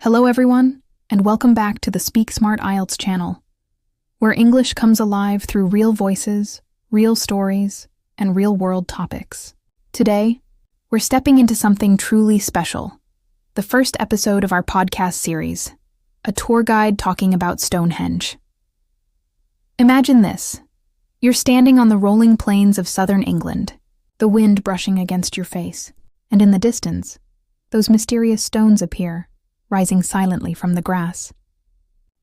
Hello everyone, and welcome back to the Speak Smart IELTS channel, where English comes alive through real voices, real stories, and real-world topics. Today, we're stepping into something truly special, the first episode of our podcast series, a tour guide talking about Stonehenge. Imagine this. You're standing on the rolling plains of southern England, the wind brushing against your face, and in the distance, those mysterious stones appear, rising silently from the grass.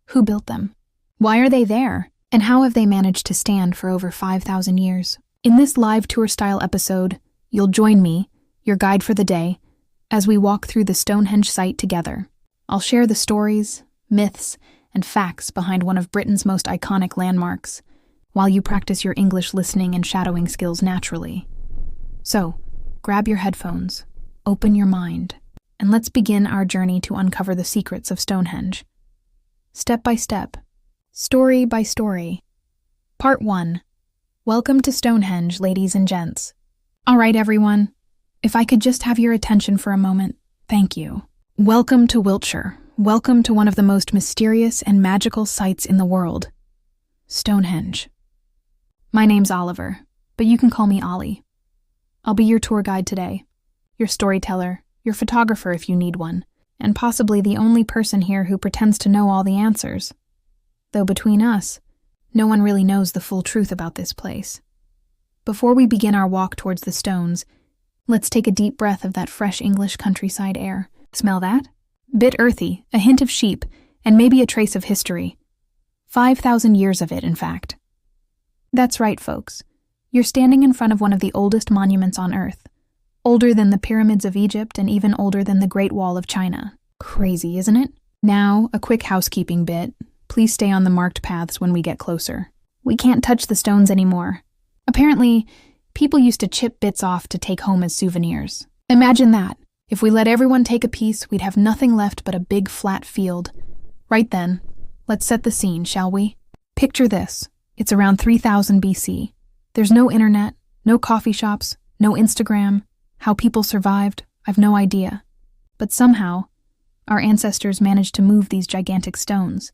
Who built them? Why are they there? And how have they managed to stand for over 5,000 years? In this live tour-style episode, you'll join me, your guide for the day, as we walk through the Stonehenge site together. I'll share the stories, myths, and facts behind one of Britain's most iconic landmarks, while you practice your English listening and shadowing skills naturally. So, grab your headphones, open your mind, and let's begin our journey to uncover the secrets of Stonehenge. Step by step, story by story. Part 1. Welcome to Stonehenge, ladies and gents. All right, everyone. If I could just have your attention for a moment, thank you. Welcome to Wiltshire. Welcome to one of the most mysterious and magical sites in the world, Stonehenge. My name's Oliver, but you can call me Ollie. I'll be your tour guide today, your storyteller, your photographer if you need one, and possibly the only person here who pretends to know all the answers. Though between us, no one really knows the full truth about this place. Before we begin our walk towards the stones, let's take a deep breath of that fresh English countryside air. Smell that? Bit earthy, a hint of sheep, and maybe a trace of history. 5,000 years of it, in fact. That's right, folks. You're standing in front of one of the oldest monuments on Earth. Older than the pyramids of Egypt and even older than the Great Wall of China. Crazy, isn't it? Now, a quick housekeeping bit. Please stay on the marked paths when we get closer. We can't touch the stones anymore. Apparently, people used to chip bits off to take home as souvenirs. Imagine that. If we let everyone take a piece, we'd have nothing left but a big flat field. Right then, let's set the scene, shall we? Picture this. It's around 3000 BC. There's no internet, no coffee shops, no Instagram. How people survived, I've no idea. But somehow, our ancestors managed to move these gigantic stones,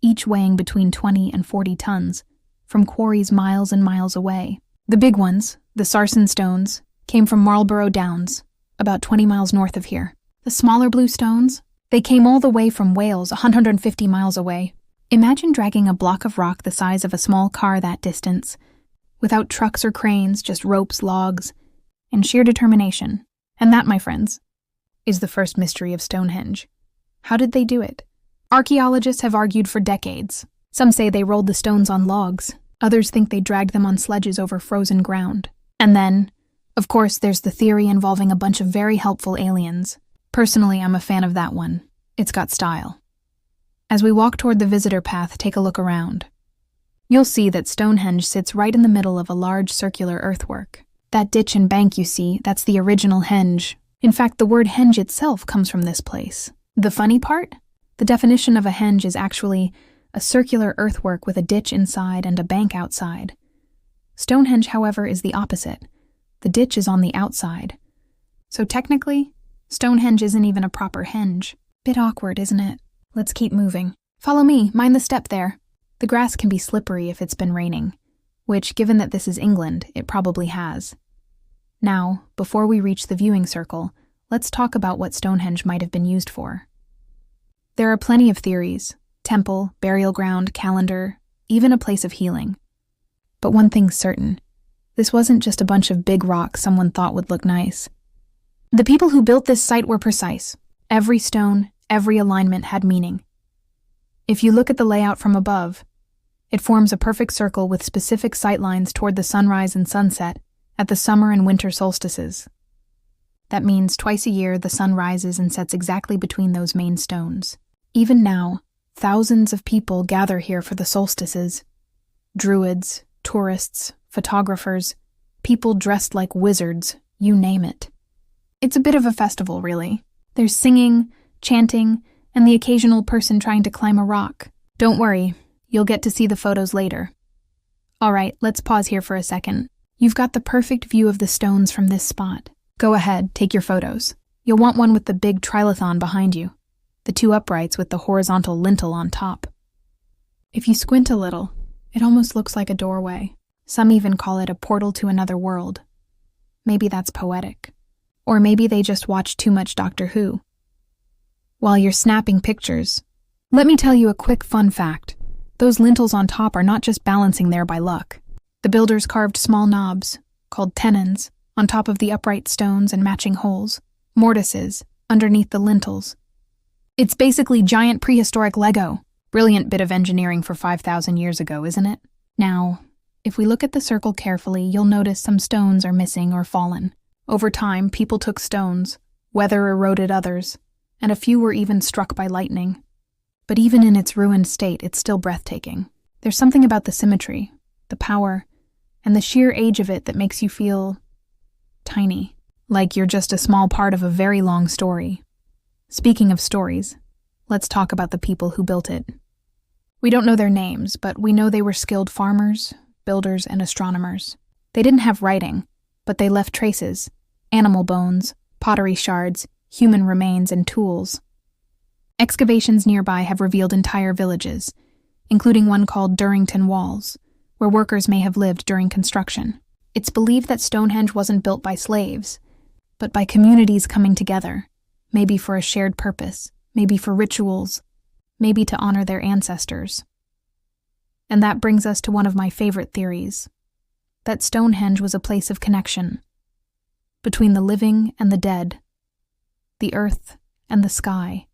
each weighing between 20 and 40 tons, from quarries miles and miles away. The big ones, the sarsen stones, came from Marlborough Downs, about 20 miles north of here. The smaller blue stones, they came all the way from Wales, 150 miles away. Imagine dragging a block of rock the size of a small car that distance, without trucks or cranes, just ropes, logs, and sheer determination. And that, my friends, is the first mystery of Stonehenge. How did they do it? Archaeologists have argued for decades. Some say they rolled the stones on logs. Others think they dragged them on sledges over frozen ground. And then, of course, there's the theory involving a bunch of very helpful aliens. Personally, I'm a fan of that one. It's got style. As we walk toward the visitor path, take a look around. You'll see that Stonehenge sits right in the middle of a large circular earthwork. That ditch and bank you see, that's the original henge. In fact, the word henge itself comes from this place. The funny part? The definition of a henge is actually a circular earthwork with a ditch inside and a bank outside. Stonehenge, however, is the opposite. The ditch is on the outside. So technically, Stonehenge isn't even a proper henge. Bit awkward, isn't it? Let's keep moving. Follow me, mind the step there. The grass can be slippery if it's been raining, which, given that this is England, it probably has. Now, before we reach the viewing circle, let's talk about what Stonehenge might have been used for. There are plenty of theories: temple, burial ground, calendar, even a place of healing. But one thing's certain: this wasn't just a bunch of big rocks someone thought would look nice. The people who built this site were precise. Every stone, every alignment had meaning. If you look at the layout from above, it forms a perfect circle with specific sightlines toward the sunrise and sunset at the summer and winter solstices. That means twice a year the sun rises and sets exactly between those main stones. Even now, thousands of people gather here for the solstices. Druids, tourists, photographers, people dressed like wizards, you name it. It's a bit of a festival, really. There's singing, chanting, and the occasional person trying to climb a rock. Don't worry, you'll get to see the photos later. All right, let's pause here for a second. You've got the perfect view of the stones from this spot. Go ahead, take your photos. You'll want one with the big trilithon behind you. the two uprights with the horizontal lintel on top. If you squint a little, it almost looks like a doorway. Some even call it a portal to another world. Maybe that's poetic. Or maybe they just watch too much Doctor Who. While you're snapping pictures, let me tell you a quick fun fact. Those lintels on top are not just balancing there by luck. The builders carved small knobs, called tenons, on top of the upright stones and matching holes, mortises, underneath the lintels. It's basically giant prehistoric Lego. Brilliant bit of engineering for 5,000 years ago, isn't it? Now, if we look at the circle carefully, you'll notice some stones are missing or fallen. Over time, people took stones, weather eroded others, and a few were even struck by lightning. But even in its ruined state, it's still breathtaking. There's something about the symmetry, the power, and the sheer age of it that makes you feel tiny, like you're just a small part of a very long story. Speaking of stories, let's talk about the people who built it. We don't know their names, but we know they were skilled farmers, builders, and astronomers. They didn't have writing, but they left traces: animal bones, pottery shards, human remains, and tools. Excavations nearby have revealed entire villages, including one called Durrington Walls, where workers may have lived during construction. It's believed that Stonehenge wasn't built by slaves, but by communities coming together, maybe for a shared purpose, maybe for rituals, maybe to honor their ancestors. And that brings us to one of my favorite theories, that Stonehenge was a place of connection between the living and the dead, the earth and the sky.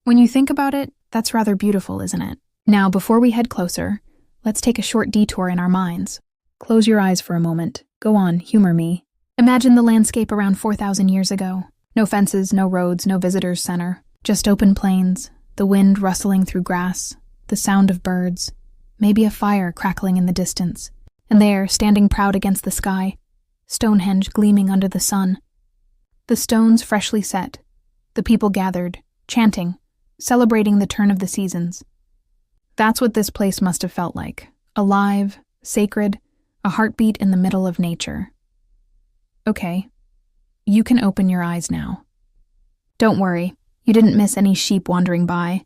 When you think about it, that's rather beautiful, isn't it? Now, before we head closer, let's take a short detour in our minds. Close your eyes for a moment. Go on, humor me. Imagine the landscape around 4,000 years ago. No fences, no roads, no visitors center. Just open plains, the wind rustling through grass, the sound of birds, maybe a fire crackling in the distance. And there, standing proud against the sky, Stonehenge gleaming under the sun. The stones freshly set, the people gathered, chanting, celebrating the turn of the seasons. That's what this place must have felt like. Alive, sacred, a heartbeat in the middle of nature. Okay, you can open your eyes now. Don't worry, you didn't miss any sheep wandering by.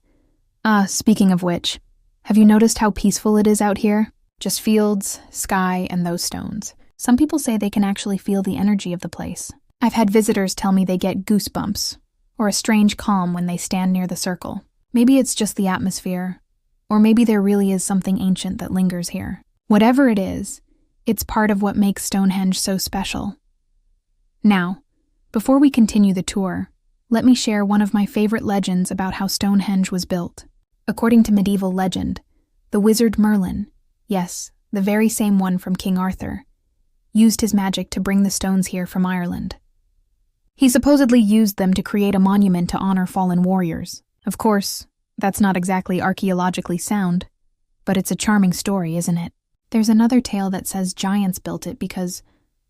Speaking of which, have you noticed how peaceful it is out here? Just fields, sky, and those stones. Some people say they can actually feel the energy of the place. I've had visitors tell me they get goosebumps, or a strange calm when they stand near the circle. Maybe it's just the atmosphere, or maybe there really is something ancient that lingers here. Whatever it is, it's part of what makes Stonehenge so special. Now, before we continue the tour, let me share one of my favorite legends about how Stonehenge was built. According to medieval legend, the wizard Merlin, yes, the very same one from King Arthur, used his magic to bring the stones here from Ireland. He supposedly used them to create a monument to honor fallen warriors. Of course, that's not exactly archaeologically sound, but it's a charming story, isn't it? There's another tale that says giants built it because,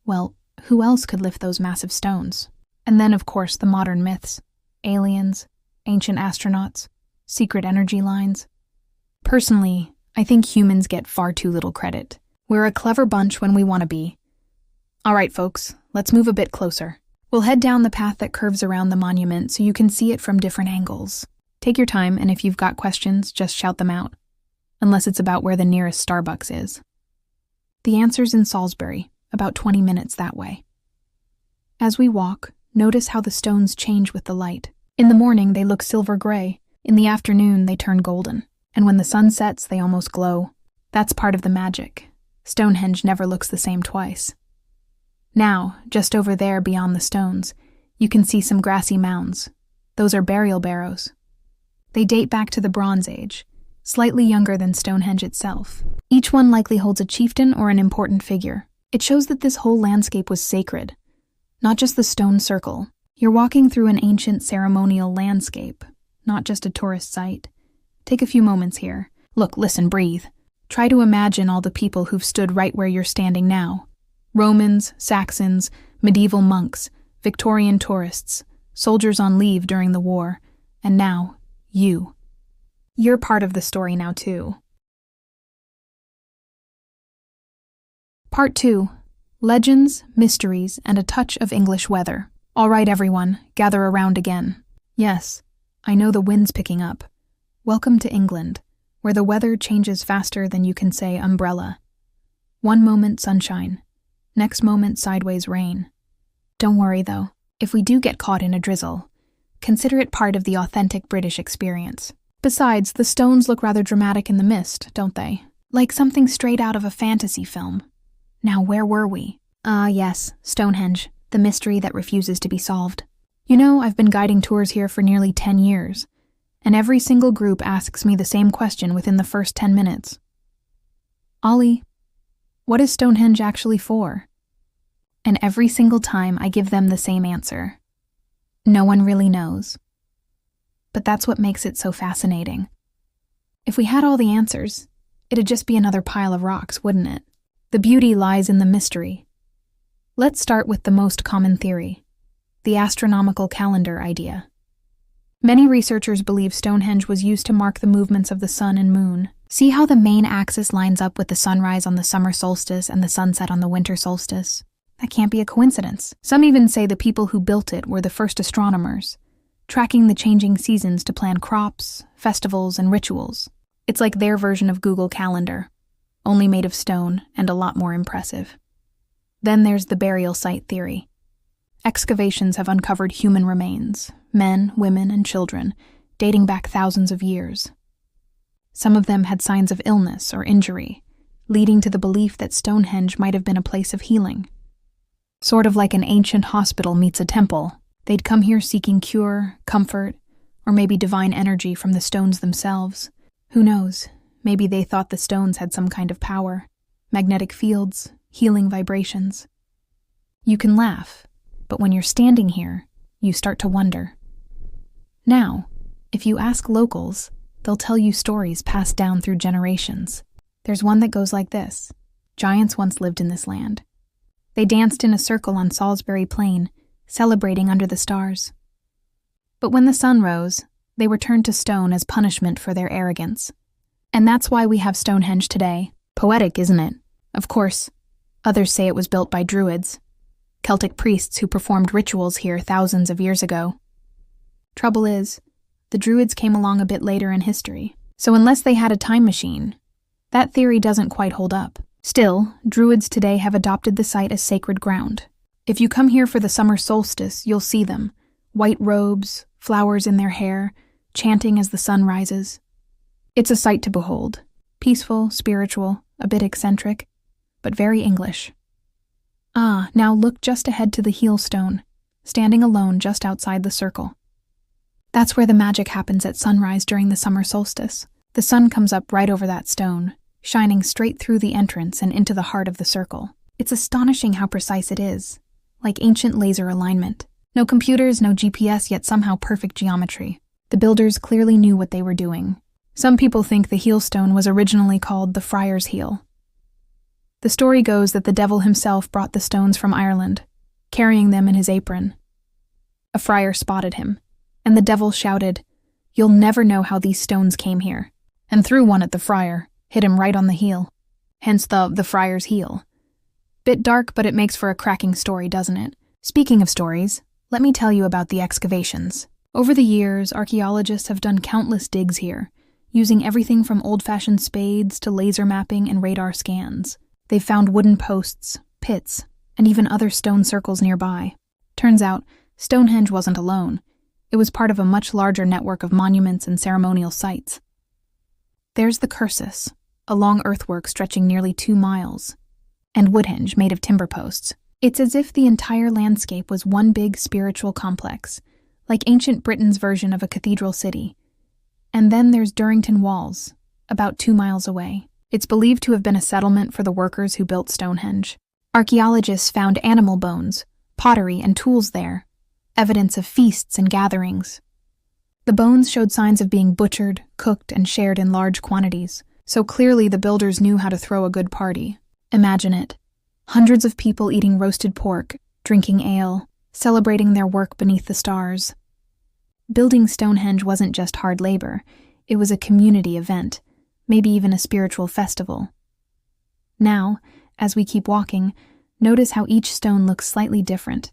well, who else could lift those massive stones? And then, of course, the modern myths: aliens, ancient astronauts, secret energy lines. Personally, I think humans get far too little credit. We're a clever bunch when we want to be. All right, folks, let's move a bit closer. We'll head down the path that curves around the monument so you can see it from different angles. Take your time, and if you've got questions, just shout them out. Unless it's about where the nearest Starbucks is. The answer's in Salisbury, about 20 minutes that way. As we walk, notice how the stones change with the light. In the morning, they look silver gray. In the afternoon, they turn golden. And when the sun sets, they almost glow. That's part of the magic. Stonehenge never looks the same twice. Now, just over there beyond the stones, you can see some grassy mounds. Those are burial barrows. They date back to the Bronze Age, slightly younger than Stonehenge itself. Each one likely holds a chieftain or an important figure. It shows that this whole landscape was sacred, not just the stone circle. You're walking through an ancient ceremonial landscape, not just a tourist site. Take a few moments here. Look, listen, breathe. Try to imagine all the people who've stood right where you're standing now. Romans, Saxons, medieval monks, Victorian tourists, soldiers on leave during the war, and now, you. You're part of the story now, too. Part 2. Legends, Mysteries, and a Touch of English Weather. All right, everyone, gather around again. Yes, I know the wind's picking up. Welcome to England, where the weather changes faster than you can say umbrella. One moment sunshine, next moment sideways rain. Don't worry though, if we do get caught in a drizzle, consider it part of the authentic British experience. Besides, the stones look rather dramatic in the mist, don't they? Like something straight out of a fantasy film. Now, where were we? Yes, Stonehenge, the mystery that refuses to be solved. You know, I've been guiding tours here for nearly 10 years, and every single group asks me the same question within the first 10 minutes. Ollie, what is Stonehenge actually for? And every single time I give them the same answer. No one really knows. But that's what makes it so fascinating. If we had all the answers, it'd just be another pile of rocks, wouldn't it? The beauty lies in the mystery. Let's start with the most common theory, the astronomical calendar idea. Many researchers believe Stonehenge was used to mark the movements of the sun and moon. See how the main axis lines up with the sunrise on the summer solstice and the sunset on the winter solstice? That can't be a coincidence. Some even say the people who built it were the first astronomers, tracking the changing seasons to plan crops, festivals, and rituals. It's like their version of Google Calendar, only made of stone and a lot more impressive. Then there's the burial site theory. Excavations have uncovered human remains, men, women, and children, dating back thousands of years. Some of them had signs of illness or injury, leading to the belief that Stonehenge might have been a place of healing. Sort of like an ancient hospital meets a temple, they'd come here seeking cure, comfort, or maybe divine energy from the stones themselves. Who knows, maybe they thought the stones had some kind of power, magnetic fields, healing vibrations. You can laugh, but when you're standing here, you start to wonder. Now, if you ask locals, they'll tell you stories passed down through generations. There's one that goes like this. Giants once lived in this land. They danced in a circle on Salisbury Plain, celebrating under the stars. But when the sun rose, they were turned to stone as punishment for their arrogance. And that's why we have Stonehenge today. Poetic, isn't it? Of course, others say it was built by Druids, Celtic priests who performed rituals here thousands of years ago. Trouble is, the Druids came along a bit later in history, so unless they had a time machine, that theory doesn't quite hold up. Still, Druids today have adopted the site as sacred ground. If you come here for the summer solstice, you'll see them, white robes, flowers in their hair, chanting as the sun rises. It's a sight to behold, peaceful, spiritual, a bit eccentric, but very English. Now look just ahead to the heel stone, standing alone just outside the circle. That's where the magic happens at sunrise during the summer solstice. The sun comes up right over that stone, shining straight through the entrance and into the heart of the circle. It's astonishing how precise it is, like ancient laser alignment. No computers, no GPS, yet somehow perfect geometry. The builders clearly knew what they were doing. Some people think the heel stone was originally called the Friar's Heel. The story goes that the devil himself brought the stones from Ireland, carrying them in his apron. A friar spotted him, and the devil shouted, "You'll never know how these stones came here," and threw one at the friar, hit him right on the heel. Hence the Friar's Heel. Bit dark, but it makes for a cracking story, doesn't it? Speaking of stories, let me tell you about the excavations. Over the years, archaeologists have done countless digs here, using everything from old-fashioned spades to laser mapping and radar scans. They've found wooden posts, pits, and even other stone circles nearby. Turns out, Stonehenge wasn't alone. It was part of a much larger network of monuments and ceremonial sites. There's the Cursus, a long earthwork stretching nearly 2 miles, and Woodhenge made of timber posts. It's as if the entire landscape was one big spiritual complex, like ancient Britain's version of a cathedral city. And then there's Durrington Walls, about 2 miles away. It's believed to have been a settlement for the workers who built Stonehenge. Archaeologists found animal bones, pottery, and tools there, evidence of feasts and gatherings. The bones showed signs of being butchered, cooked, and shared in large quantities, so clearly the builders knew how to throw a good party. Imagine it. Hundreds of people eating roasted pork, drinking ale, celebrating their work beneath the stars. Building Stonehenge wasn't just hard labor, it was a community event, maybe even a spiritual festival. Now, as we keep walking, notice how each stone looks slightly different.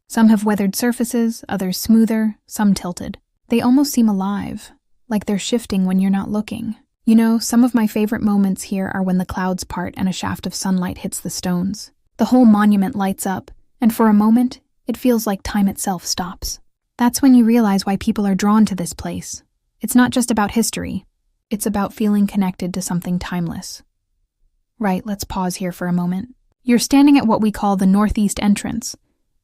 Some have weathered surfaces, others smoother, some tilted. They almost seem alive, like they're shifting when you're not looking. You know, some of my favorite moments here are when the clouds part and a shaft of sunlight hits the stones. The whole monument lights up, and for a moment, it feels like time itself stops. That's when you realize why people are drawn to this place. It's not just about history. It's about feeling connected to something timeless. Right, let's pause here for a moment. You're standing at what we call the northeast entrance,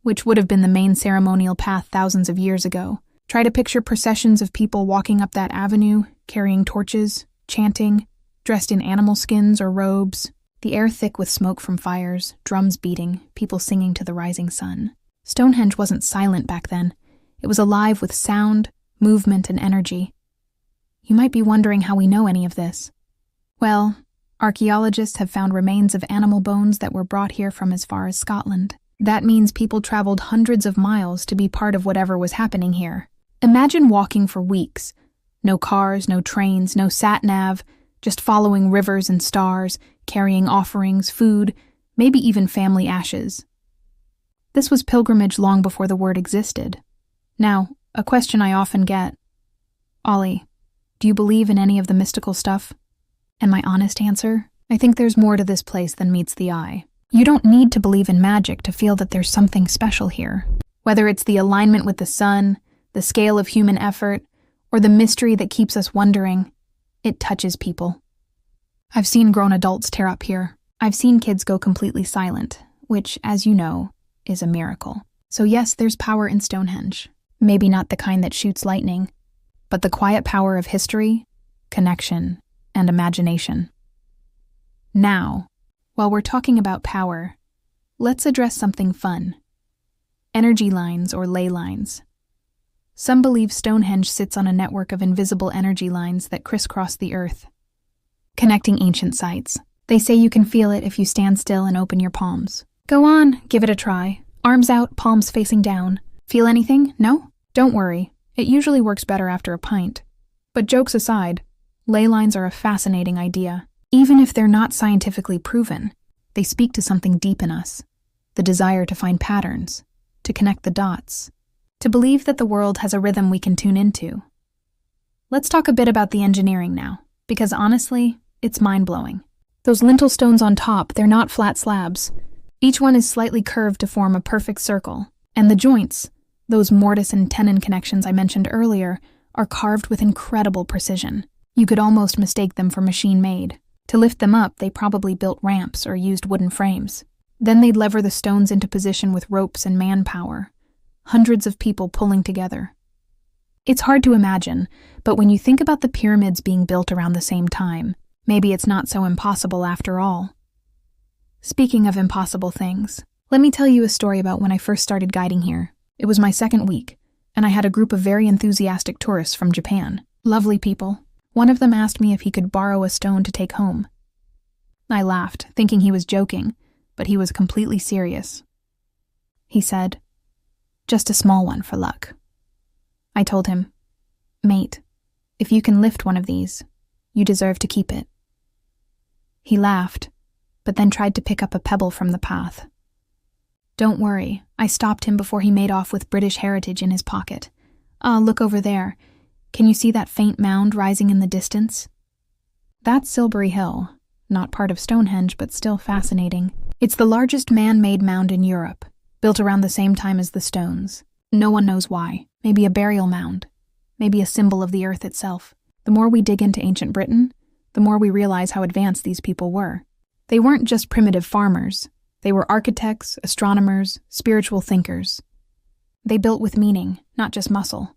which would have been the main ceremonial path thousands of years ago. Try to picture processions of people walking up that avenue, carrying torches, chanting, dressed in animal skins or robes, the air thick with smoke from fires, drums beating, people singing to the rising sun. Stonehenge wasn't silent back then. It was alive with sound, movement, and energy. You might be wondering how we know any of this. Well, archaeologists have found remains of animal bones that were brought here from as far as Scotland. That means people traveled hundreds of miles to be part of whatever was happening here. Imagine walking for weeks. No cars, no trains, no sat-nav, just following rivers and stars, carrying offerings, food, maybe even family ashes. This was pilgrimage long before the word existed. Now, a question I often get. Ollie, do you believe in any of the mystical stuff? And my honest answer? I think there's more to this place than meets the eye. You don't need to believe in magic to feel that there's something special here. Whether it's the alignment with the sun, the scale of human effort, or the mystery that keeps us wondering, it touches people. I've seen grown adults tear up here. I've seen kids go completely silent, which, as you know, is a miracle. So yes, there's power in Stonehenge. Maybe not the kind that shoots lightning, but the quiet power of history, connection, and imagination. Now, while we're talking about power, let's address something fun. Energy lines or ley lines. Some believe Stonehenge sits on a network of invisible energy lines that crisscross the earth, connecting ancient sites. They say you can feel it if you stand still and open your palms. Go on, give it a try. Arms out, palms facing down. Feel anything? No? Don't worry. It usually works better after a pint. But jokes aside, ley lines are a fascinating idea. Even if they're not scientifically proven, they speak to something deep in us. The desire to find patterns, to connect the dots, to believe that the world has a rhythm we can tune into. Let's talk a bit about the engineering now, because honestly, it's mind-blowing. Those lintel stones on top, they're not flat slabs. Each one is slightly curved to form a perfect circle, and the joints, those mortise and tenon connections I mentioned earlier, are carved with incredible precision. You could almost mistake them for machine-made. To lift them up, they probably built ramps or used wooden frames. Then they'd lever the stones into position with ropes and manpower. Hundreds of people pulling together. It's hard to imagine, but when you think about the pyramids being built around the same time, maybe it's not so impossible after all. Speaking of impossible things, let me tell you a story about when I first started guiding here. It was my second week, and I had a group of very enthusiastic tourists from Japan. Lovely people. One of them asked me if he could borrow a stone to take home. I laughed, thinking he was joking, but he was completely serious. He said, "Just a small one for luck." I told him, "Mate, if you can lift one of these, you deserve to keep it." He laughed, but then tried to pick up a pebble from the path. Don't worry, I stopped him before he made off with British heritage in his pocket. Look over there. Can you see that faint mound rising in the distance? That's Silbury Hill, not part of Stonehenge, but still fascinating. It's the largest man-made mound in Europe, built around the same time as the stones. No one knows why. Maybe a burial mound. Maybe a symbol of the earth itself. The more we dig into ancient Britain, the more we realize how advanced these people were. They weren't just primitive farmers. They were architects, astronomers, spiritual thinkers. They built with meaning, not just muscle.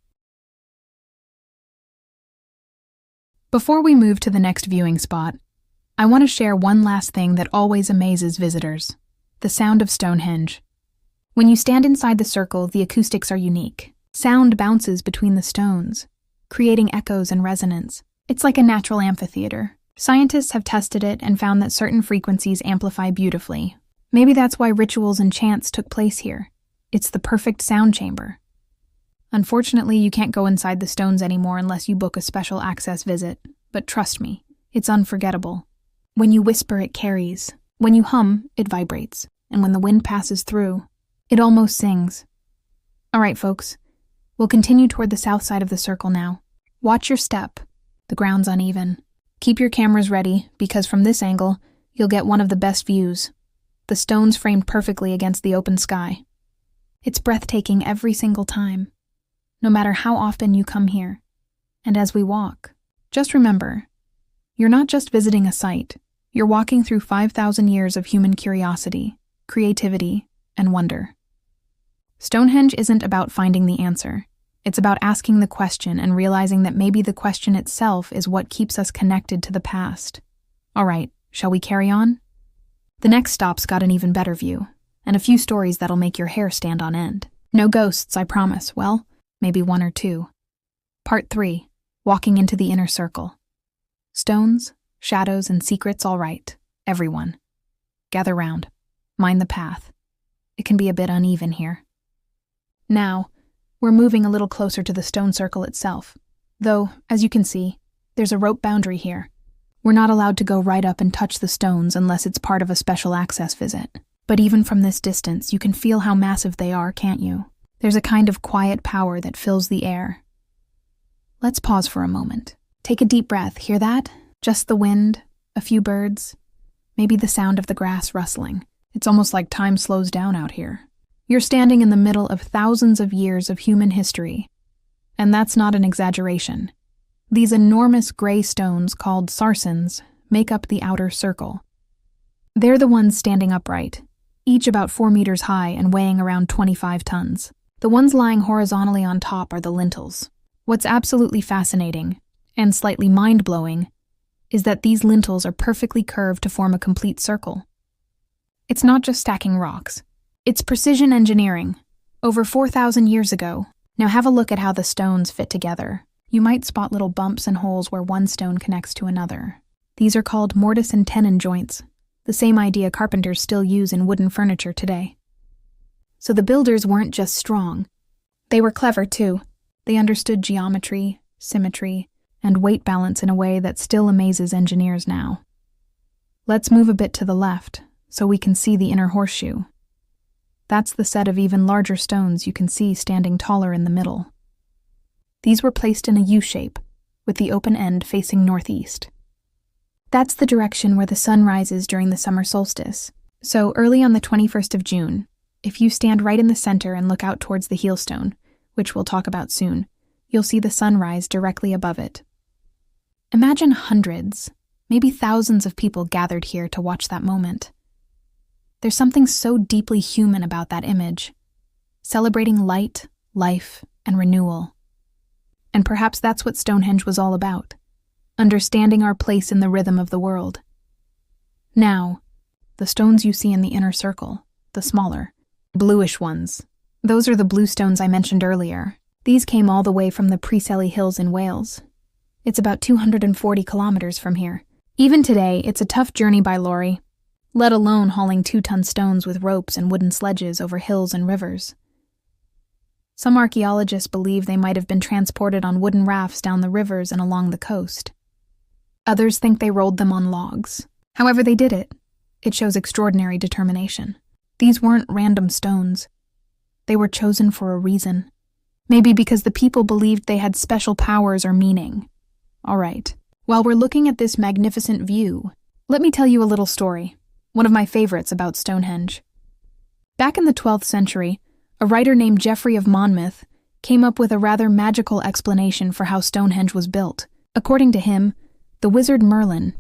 Before we move to the next viewing spot, I want to share one last thing that always amazes visitors: the sound of Stonehenge. When you stand inside the circle, the acoustics are unique. Sound bounces between the stones, creating echoes and resonance. It's like a natural amphitheater. Scientists have tested it and found that certain frequencies amplify beautifully. Maybe that's why rituals and chants took place here. It's the perfect sound chamber. Unfortunately, you can't go inside the stones anymore unless you book a special access visit, but trust me, it's unforgettable. When you whisper, it carries. When you hum, it vibrates. And when the wind passes through, it almost sings. All right, folks, We'll continue toward the south side of the circle now. Watch your step. The ground's uneven. Keep your cameras ready, because from this angle, you'll get one of the best views. The stones framed perfectly against the open sky. It's breathtaking every single time, no matter how often you come here. And as we walk, just remember, you're not just visiting a site, you're walking through 5,000 years of human curiosity, creativity, and wonder. Stonehenge isn't about finding the answer. It's about asking the question and realizing that maybe the question itself is what keeps us connected to the past. All right, shall we carry on? The next stop's got an even better view, and a few stories that'll make your hair stand on end. No ghosts, I promise. Well, maybe one or two. Part 3. Walking into the inner circle. Stones, shadows, and secrets, all right. Everyone. Gather round. Mind the path. It can be a bit uneven here. Now, we're moving a little closer to the stone circle itself. Though, as you can see, there's a rope boundary here. We're not allowed to go right up and touch the stones unless it's part of a special access visit. But even from this distance, you can feel how massive they are, can't you? There's a kind of quiet power that fills the air. Let's pause for a moment. Take a deep breath, hear that? Just the wind, a few birds, maybe the sound of the grass rustling. It's almost like time slows down out here. You're standing in the middle of thousands of years of human history. And that's not an exaggeration. These enormous gray stones called sarsens make up the outer circle. They're the ones standing upright, each about 4 meters high and weighing around 25 tons. The ones lying horizontally on top are the lintels. What's absolutely fascinating, and slightly mind-blowing, is that these lintels are perfectly curved to form a complete circle. It's not just stacking rocks. It's precision engineering, over 4,000 years ago. Now have a look at how the stones fit together. You might spot little bumps and holes where one stone connects to another. These are called mortise and tenon joints, the same idea carpenters still use in wooden furniture today. So the builders weren't just strong. They were clever too. They understood geometry, symmetry, and weight balance in a way that still amazes engineers now. Let's move a bit to the left, so we can see the inner horseshoe. That's the set of even larger stones you can see standing taller in the middle. These were placed in a U-shape, with the open end facing northeast. That's the direction where the sun rises during the summer solstice. So early on the 21st of June, if you stand right in the center and look out towards the heelstone, which we'll talk about soon, you'll see the sun rise directly above it. Imagine hundreds, maybe thousands of people gathered here to watch that moment. There's something so deeply human about that image, celebrating light, life, and renewal. And perhaps that's what Stonehenge was all about, understanding our place in the rhythm of the world. Now, the stones you see in the inner circle, the smaller, bluish ones, those are the blue stones I mentioned earlier. These came all the way from the Preseli Hills in Wales. It's about 240 kilometers from here. Even today, it's a tough journey by lorry, let alone hauling 2-ton stones with ropes and wooden sledges over hills and rivers. Some archaeologists believe they might have been transported on wooden rafts down the rivers and along the coast. Others think they rolled them on logs. However they did it, it shows extraordinary determination. These weren't random stones. They were chosen for a reason. Maybe because the people believed they had special powers or meaning. All right, while we're looking at this magnificent view, let me tell you a little story, one of my favorites about Stonehenge. Back in the 12th century, a writer named Geoffrey of Monmouth came up with a rather magical explanation for how Stonehenge was built. According to him, the wizard Merlin,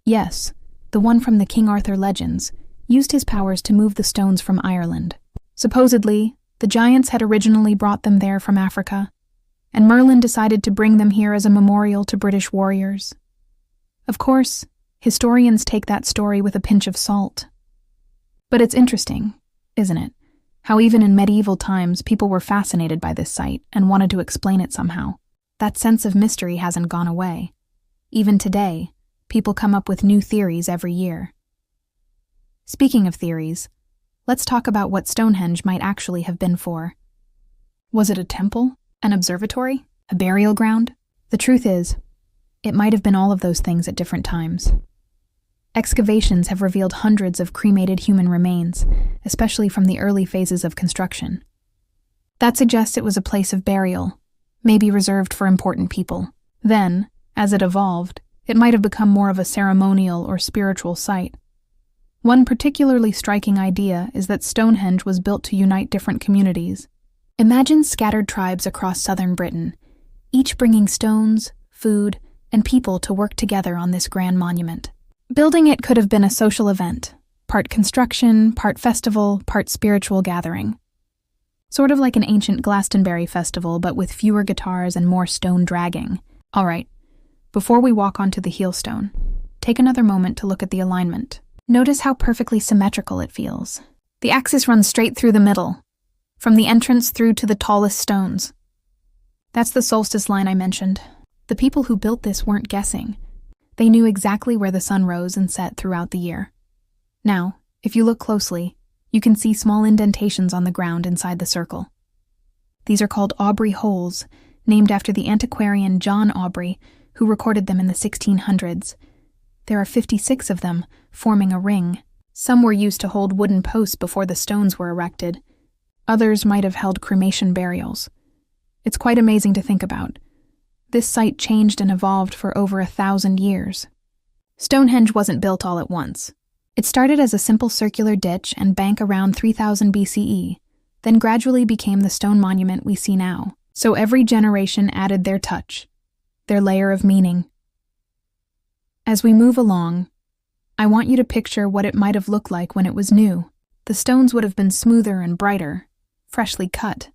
yes, the one from the King Arthur legends, used his powers to move the stones from Ireland. Supposedly, the giants had originally brought them there from Africa, and Merlin decided to bring them here as a memorial to British warriors. Of course, historians take that story with a pinch of salt. But it's interesting, isn't it, how even in medieval times people were fascinated by this site and wanted to explain it somehow. That sense of mystery hasn't gone away. Even today, people come up with new theories every year. Speaking of theories, let's talk about what Stonehenge might actually have been for. Was it a temple? An observatory? A burial ground? The truth is, it might have been all of those things at different times. Excavations have revealed hundreds of cremated human remains, especially from the early phases of construction. That suggests it was a place of burial, maybe reserved for important people. Then, as it evolved, it might have become more of a ceremonial or spiritual site. One particularly striking idea is that Stonehenge was built to unite different communities. Imagine scattered tribes across southern Britain, each bringing stones, food, and people to work together on this grand monument. Building it could have been a social event, part construction, part festival, part spiritual gathering. Sort of like an ancient Glastonbury festival, but with fewer guitars and more stone dragging. All right, before we walk onto the heelstone, take another moment to look at the alignment. Notice how perfectly symmetrical it feels. The axis runs straight through the middle, from the entrance through to the tallest stones. That's the solstice line I mentioned. The people who built this weren't guessing. They knew exactly where the sun rose and set throughout the year. Now, if you look closely, you can see small indentations on the ground inside the circle. These are called Aubrey holes, named after the antiquarian John Aubrey, who recorded them in the 1600s. There are 56 of them, forming a ring. Some were used to hold wooden posts before the stones were erected. Others might have held cremation burials. It's quite amazing to think about. This site changed and evolved for over 1,000 years. Stonehenge wasn't built all at once. It started as a simple circular ditch and bank around 3000 BCE, then gradually became the stone monument we see now. So every generation added their touch, their layer of meaning. As we move along, I want you to picture what it might have looked like when it was new. The stones would have been smoother and brighter, freshly cut.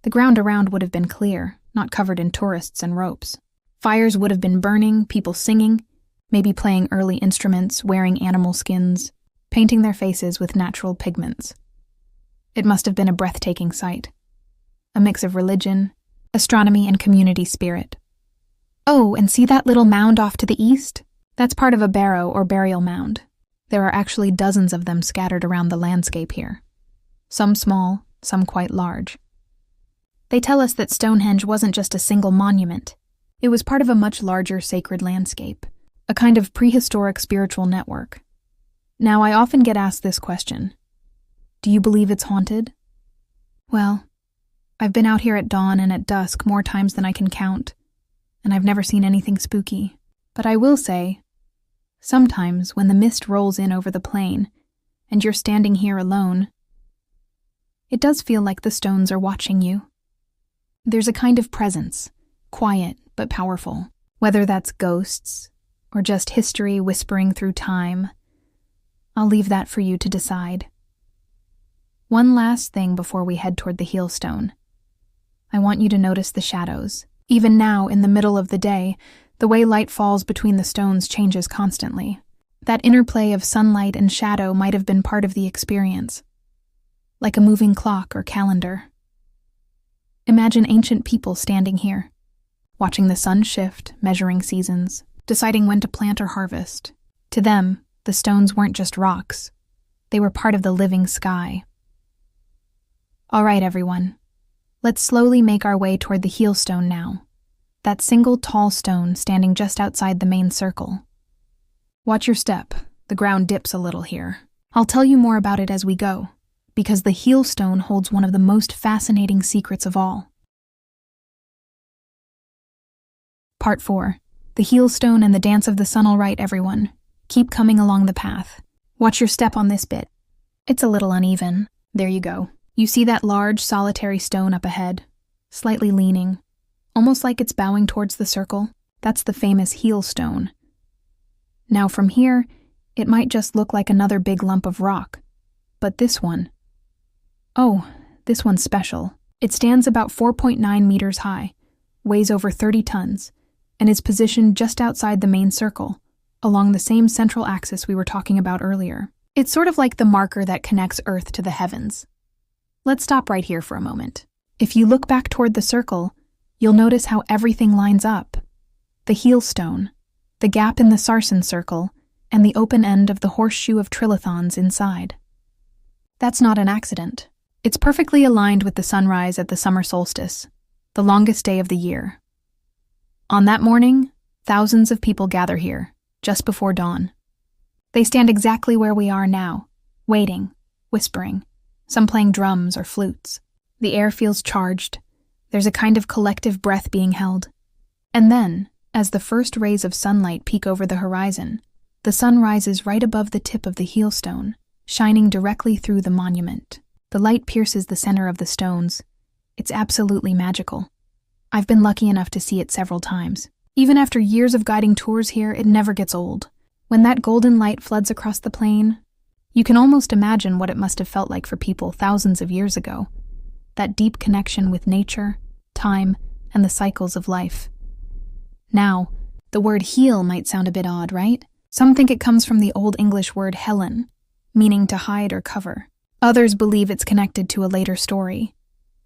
The ground around would have been clear, not covered in tourists and ropes. Fires would have been burning, people singing, maybe playing early instruments, wearing animal skins, painting their faces with natural pigments. It must have been a breathtaking sight. A mix of religion, astronomy, and community spirit. Oh, and see that little mound off to the east? That's part of a barrow or burial mound. There are actually dozens of them scattered around the landscape here. Some small, some quite large. They tell us that Stonehenge wasn't just a single monument. It was part of a much larger sacred landscape, a kind of prehistoric spiritual network. Now, I often get asked this question. Do you believe it's haunted? Well, I've been out here at dawn and at dusk more times than I can count, and I've never seen anything spooky. But I will say, sometimes when the mist rolls in over the plain, and you're standing here alone, it does feel like the stones are watching you. There's a kind of presence, quiet but powerful, whether that's ghosts or just history whispering through time. I'll leave that for you to decide. One last thing before we head toward the heelstone. I want you to notice the shadows. Even now, in the middle of the day, the way light falls between the stones changes constantly. That interplay of sunlight and shadow might have been part of the experience, like a moving clock or calendar. Imagine ancient people standing here, watching the sun shift, measuring seasons, deciding when to plant or harvest. To them, the stones weren't just rocks. They were part of the living sky. All right, everyone. Let's slowly make our way toward the heelstone now. That single tall stone standing just outside the main circle. Watch your step. The ground dips a little here. I'll tell you more about it as we go, because the heelstone holds one of the most fascinating secrets of all. Part 4. The heelstone and the dance of the sun. All right, everyone. Keep coming along the path. Watch your step on this bit. It's a little uneven. There you go. You see that large, solitary stone up ahead, slightly leaning, almost like it's bowing towards the circle? That's the famous heelstone. Now from here, it might just look like another big lump of rock. But this one... Oh, this one's special. It stands about 4.9 meters high, weighs over 30 tons, and is positioned just outside the main circle, along the same central axis we were talking about earlier. It's sort of like the marker that connects Earth to the heavens. Let's stop right here for a moment. If you look back toward the circle, you'll notice how everything lines up. The heelstone, the gap in the sarsen circle, and the open end of the horseshoe of trilithons inside. That's not an accident. It's perfectly aligned with the sunrise at the summer solstice, the longest day of the year. On that morning, thousands of people gather here, just before dawn. They stand exactly where we are now, waiting, whispering, some playing drums or flutes. The air feels charged. There's a kind of collective breath being held. And then, as the first rays of sunlight peek over the horizon, the sun rises right above the tip of the heelstone, shining directly through the monument. The light pierces the center of the stones. It's absolutely magical. I've been lucky enough to see it several times. Even after years of guiding tours here, it never gets old. When that golden light floods across the plain, you can almost imagine what it must have felt like for people thousands of years ago. That deep connection with nature, time, and the cycles of life. Now, the word heel might sound a bit odd, right? Some think it comes from the Old English word helen, meaning to hide or cover. Others believe it's connected to a later story,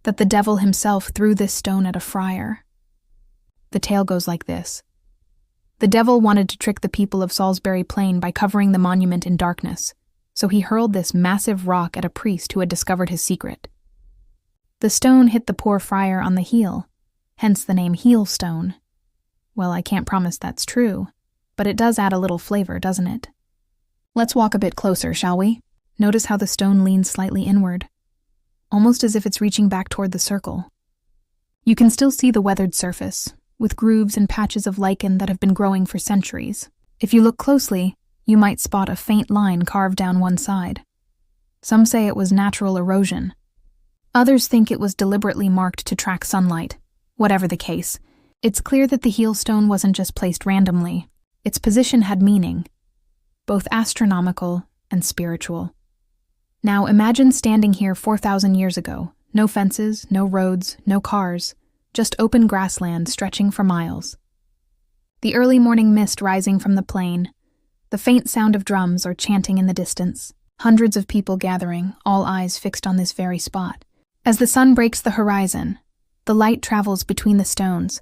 that the devil himself threw this stone at a friar. The tale goes like this. The devil wanted to trick the people of Salisbury Plain by covering the monument in darkness, so he hurled this massive rock at a priest who had discovered his secret. The stone hit the poor friar on the heel, hence the name Heelstone. Well, I can't promise that's true, but it does add a little flavor, doesn't it? Let's walk a bit closer, shall we? Notice how the stone leans slightly inward, almost as if it's reaching back toward the circle. You can still see the weathered surface, with grooves and patches of lichen that have been growing for centuries. If you look closely, you might spot a faint line carved down one side. Some say it was natural erosion. Others think it was deliberately marked to track sunlight. Whatever the case, it's clear that the heelstone wasn't just placed randomly. Its position had meaning, both astronomical and spiritual. Now imagine standing here 4,000 years ago. No fences, no roads, no cars, just open grassland stretching for miles. The early morning mist rising from the plain, the faint sound of drums or chanting in the distance, hundreds of people gathering, all eyes fixed on this very spot. As the sun breaks the horizon, the light travels between the stones,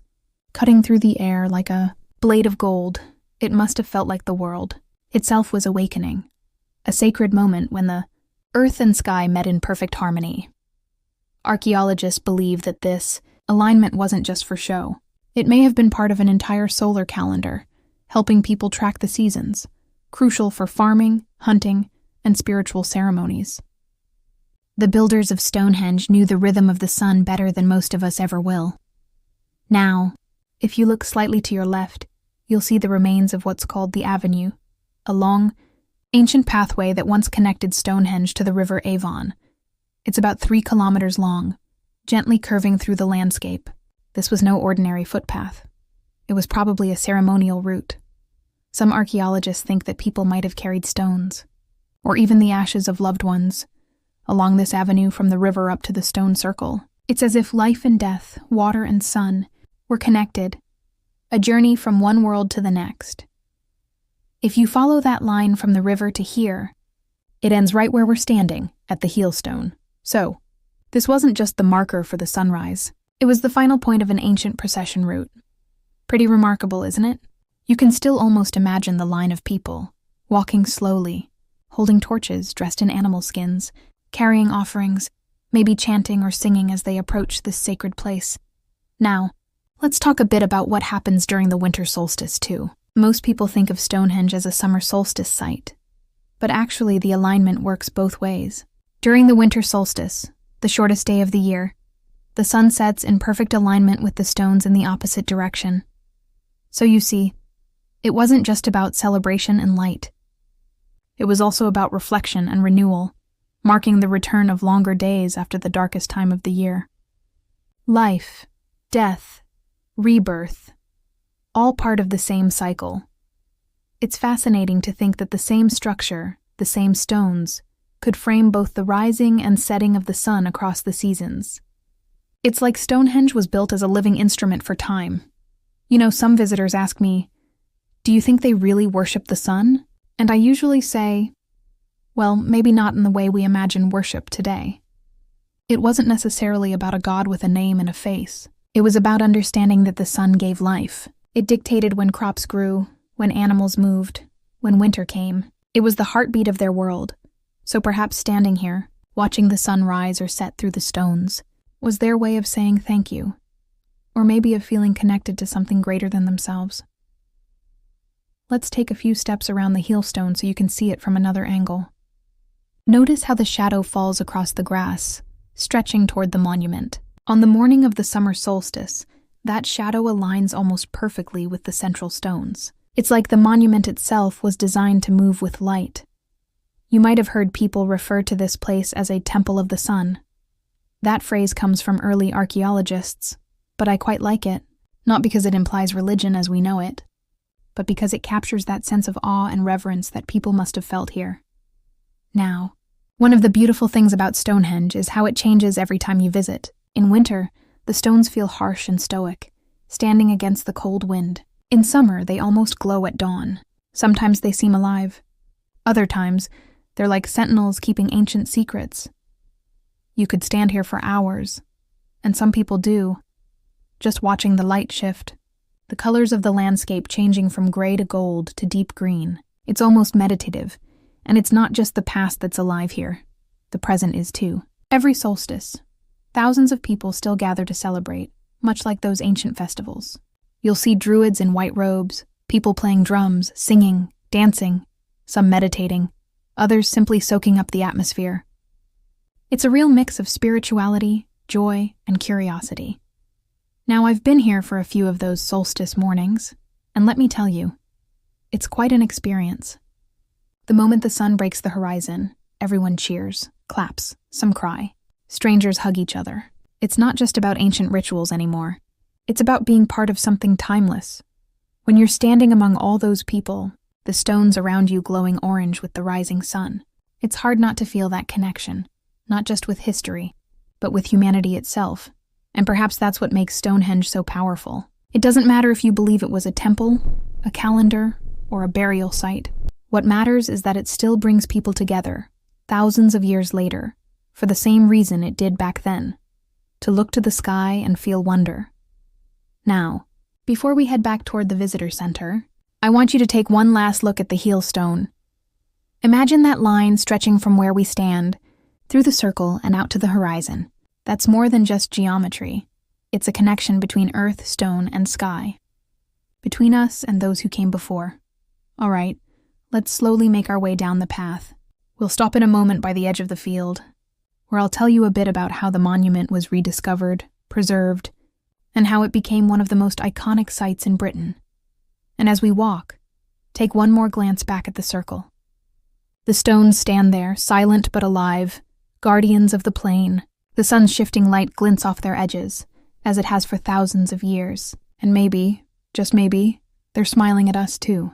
cutting through the air like a blade of gold. It must have felt like the world itself was awakening, a sacred moment when the earth and sky met in perfect harmony. Archaeologists believe that this alignment wasn't just for show. It may have been part of an entire solar calendar, helping people track the seasons, crucial for farming, hunting, and spiritual ceremonies. The builders of Stonehenge knew the rhythm of the sun better than most of us ever will. Now, if you look slightly to your left, you'll see the remains of what's called the Avenue, a long, ancient pathway that once connected Stonehenge to the river Avon. It's about 3 kilometers long, gently curving through the landscape. This was no ordinary footpath. It was probably a ceremonial route. Some archaeologists think that people might have carried stones, or even the ashes of loved ones, along this avenue from the river up to the stone circle. It's as if life and death, water and sun, were connected, a journey from one world to the next. If you follow that line from the river to here, it ends right where we're standing, at the heelstone. So, this wasn't just the marker for the sunrise. It was the final point of an ancient procession route. Pretty remarkable, isn't it? You can still almost imagine the line of people, walking slowly, holding torches dressed in animal skins, carrying offerings, maybe chanting or singing as they approach this sacred place. Now, let's talk a bit about what happens during the winter solstice, too. Most people think of Stonehenge as a summer solstice site, but actually the alignment works both ways. During the winter solstice, the shortest day of the year, the sun sets in perfect alignment with the stones in the opposite direction. So you see, it wasn't just about celebration and light. It was also about reflection and renewal, marking the return of longer days after the darkest time of the year. Life, death, rebirth, all part of the same cycle. It's fascinating to think that the same structure, the same stones, could frame both the rising and setting of the sun across the seasons. It's like Stonehenge was built as a living instrument for time. You know, some visitors ask me, do you think they really worship the sun? And I usually say, well, maybe not in the way we imagine worship today. It wasn't necessarily about a god with a name and a face. It was about understanding that the sun gave life. It dictated when crops grew, when animals moved, when winter came. It was the heartbeat of their world. So perhaps standing here, watching the sun rise or set through the stones, was their way of saying thank you, or maybe of feeling connected to something greater than themselves. Let's take a few steps around the heelstone so you can see it from another angle. Notice how the shadow falls across the grass, stretching toward the monument. On the morning of the summer solstice, that shadow aligns almost perfectly with the central stones. It's like the monument itself was designed to move with light. You might have heard people refer to this place as a temple of the sun. That phrase comes from early archaeologists, but I quite like it, not because it implies religion as we know it, but because it captures that sense of awe and reverence that people must have felt here. Now, one of the beautiful things about Stonehenge is how it changes every time you visit. In winter, the stones feel harsh and stoic, standing against the cold wind. In summer, they almost glow at dawn. Sometimes they seem alive. Other times, they're like sentinels keeping ancient secrets. You could stand here for hours, and some people do, just watching the light shift, the colors of the landscape changing from gray to gold to deep green. It's almost meditative, and it's not just the past that's alive here. The present is too. Every solstice, thousands of people still gather to celebrate, much like those ancient festivals. You'll see druids in white robes, people playing drums, singing, dancing, some meditating, others simply soaking up the atmosphere. It's a real mix of spirituality, joy, and curiosity. Now, I've been here for a few of those solstice mornings, and let me tell you, it's quite an experience. The moment the sun breaks the horizon, everyone cheers, claps, some cry. Strangers hug each other. It's not just about ancient rituals anymore. It's about being part of something timeless. When you're standing among all those people, the stones around you glowing orange with the rising sun, it's hard not to feel that connection, not just with history, but with humanity itself. And perhaps that's what makes Stonehenge so powerful. It doesn't matter if you believe it was a temple, a calendar, or a burial site. What matters is that it still brings people together, thousands of years later, for the same reason it did back then, to look to the sky and feel wonder. Now, before we head back toward the visitor center, I want you to take one last look at the heel stone. Imagine that line stretching from where we stand, through the circle and out to the horizon. That's more than just geometry. It's a connection between earth, stone, and sky. Between us and those who came before. All right, let's slowly make our way down the path. We'll stop in a moment by the edge of the field, where I'll tell you a bit about how the monument was rediscovered, preserved, and how it became one of the most iconic sites in Britain. And as we walk, take one more glance back at the circle. The stones stand there, silent but alive, guardians of the plain. The sun's shifting light glints off their edges, as it has for thousands of years. And maybe, just maybe, they're smiling at us too.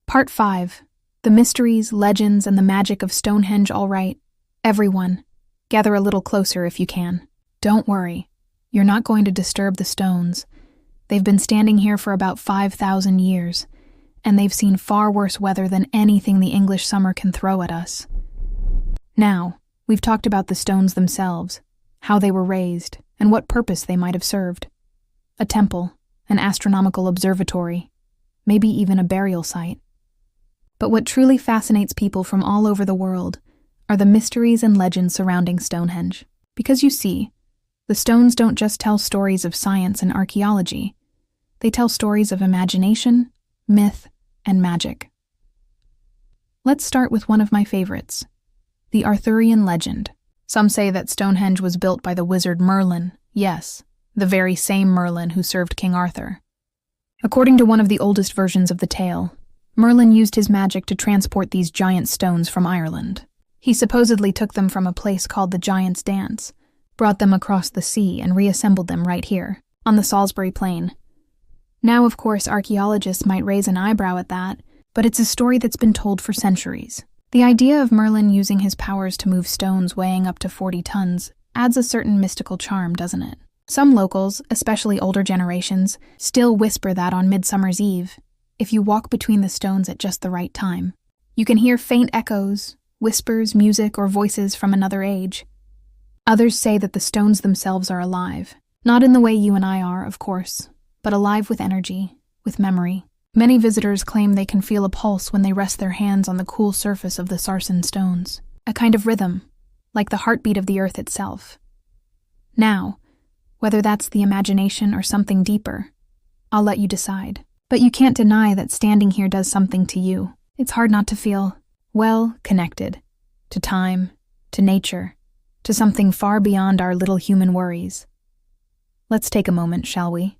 Part 5. The mysteries, legends, and the magic of Stonehenge. All right, everyone, gather a little closer if you can. Don't worry, you're not going to disturb the stones. They've been standing here for about 5,000 years, and they've seen far worse weather than anything the English summer can throw at us. Now, we've talked about the stones themselves, how they were raised, and what purpose they might have served. A temple, an astronomical observatory, maybe even a burial site. But what truly fascinates people from all over the world are the mysteries and legends surrounding Stonehenge. Because you see, the stones don't just tell stories of science and archaeology. They tell stories of imagination, myth, and magic. Let's start with one of my favorites, the Arthurian legend. Some say that Stonehenge was built by the wizard Merlin, yes, the very same Merlin who served King Arthur. According to one of the oldest versions of the tale, Merlin used his magic to transport these giant stones from Ireland. He supposedly took them from a place called the Giant's Dance, brought them across the sea, and reassembled them right here, on the Salisbury Plain. Now, of course, archaeologists might raise an eyebrow at that, but it's a story that's been told for centuries. The idea of Merlin using his powers to move stones weighing up to 40 tons adds a certain mystical charm, doesn't it? Some locals, especially older generations, still whisper that on Midsummer's Eve, if you walk between the stones at just the right time, you can hear faint echoes, whispers, music, or voices from another age. Others say that the stones themselves are alive, not in the way you and I are, of course, but alive with energy, with memory. Many visitors claim they can feel a pulse when they rest their hands on the cool surface of the sarsen stones, a kind of rhythm, like the heartbeat of the earth itself. Now, whether that's the imagination or something deeper, I'll let you decide. But you can't deny that standing here does something to you. It's hard not to feel, well, connected to time, to nature, to something far beyond our little human worries. Let's take a moment, shall we?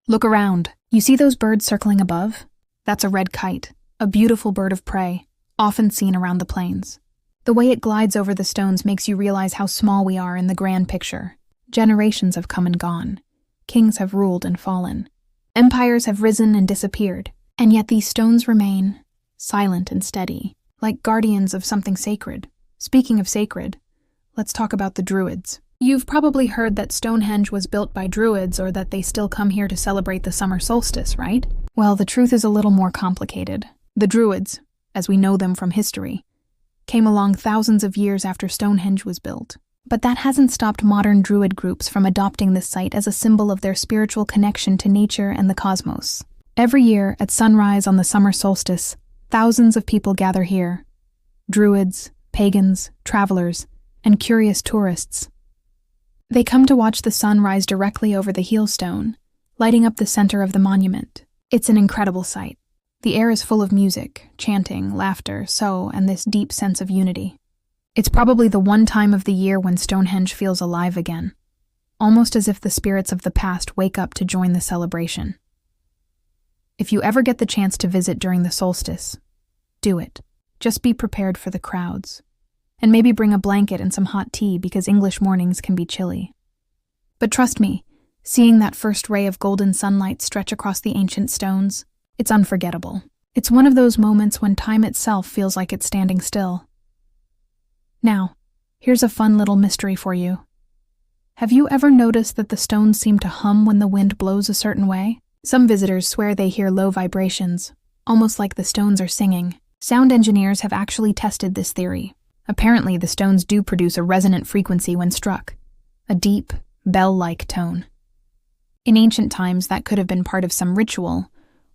Look around. You see those birds circling above? That's a red kite, a beautiful bird of prey, often seen around the plains. The way it glides over the stones makes you realize how small we are in the grand picture. Generations have come and gone. Kings have ruled and fallen. Empires have risen and disappeared. And yet these stones remain, silent and steady, like guardians of something sacred. Speaking of sacred, let's talk about the Druids. You've probably heard that Stonehenge was built by Druids or that they still come here to celebrate the summer solstice, right? Well, the truth is a little more complicated. The Druids, as we know them from history, came along thousands of years after Stonehenge was built. But that hasn't stopped modern Druid groups from adopting this site as a symbol of their spiritual connection to nature and the cosmos. Every year, at sunrise on the summer solstice, thousands of people gather here. Druids, pagans, travelers, and curious tourists. They come to watch the sun rise directly over the heel stone, lighting up the center of the monument. It's an incredible sight. The air is full of music, chanting, laughter, and this deep sense of unity. It's probably the one time of the year when Stonehenge feels alive again, almost as if the spirits of the past wake up to join the celebration. If you ever get the chance to visit during the solstice, do it. Just be prepared for the crowds. And maybe bring a blanket and some hot tea because English mornings can be chilly. But trust me, seeing that first ray of golden sunlight stretch across the ancient stones, it's unforgettable. It's one of those moments when time itself feels like it's standing still. Now, here's a fun little mystery for you. Have you ever noticed that the stones seem to hum when the wind blows a certain way? Some visitors swear they hear low vibrations, almost like the stones are singing. Sound engineers have actually tested this theory. Apparently, the stones do produce a resonant frequency when struck, a deep, bell-like tone. In ancient times, that could have been part of some ritual,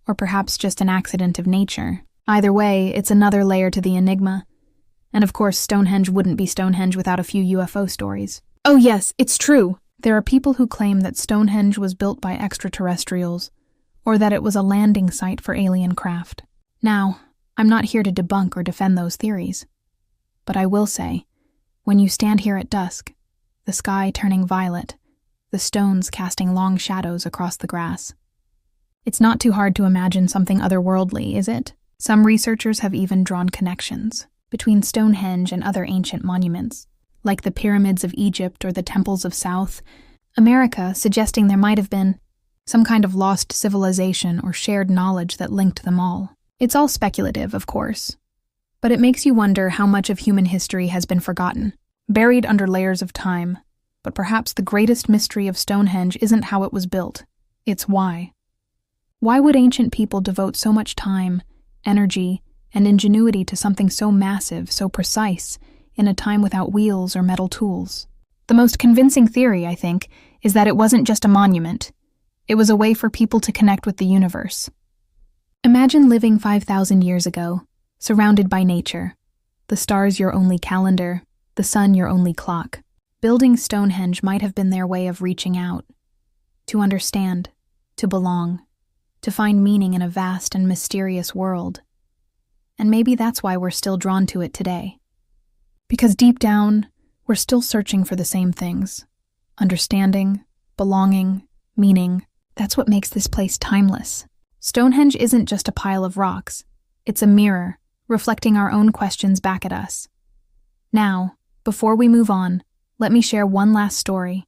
or perhaps just an accident of nature. Either way, it's another layer to the enigma. And of course, Stonehenge wouldn't be Stonehenge without a few UFO stories. Oh yes, it's true! There are people who claim that Stonehenge was built by extraterrestrials, or that it was a landing site for alien craft. Now, I'm not here to debunk or defend those theories. But I will say, when you stand here at dusk, the sky turning violet, the stones casting long shadows across the grass, it's not too hard to imagine something otherworldly, is it? Some researchers have even drawn connections between Stonehenge and other ancient monuments, like the pyramids of Egypt or the temples of South America, suggesting there might have been some kind of lost civilization or shared knowledge that linked them all. It's all speculative, of course. But it makes you wonder how much of human history has been forgotten, buried under layers of time. But perhaps the greatest mystery of Stonehenge isn't how it was built, it's why. Why would ancient people devote so much time, energy, and ingenuity to something so massive, so precise, in a time without wheels or metal tools? The most convincing theory, I think, is that it wasn't just a monument. It was a way for people to connect with the universe. Imagine living 5,000 years ago, surrounded by nature, the stars your only calendar, the sun your only clock. Building Stonehenge might have been their way of reaching out, to understand, to belong, to find meaning in a vast and mysterious world. And maybe that's why we're still drawn to it today. Because deep down, we're still searching for the same things. Understanding, belonging, meaning. That's what makes this place timeless. Stonehenge isn't just a pile of rocks. It's a mirror, reflecting our own questions back at us. Now, before we move on, let me share one last story.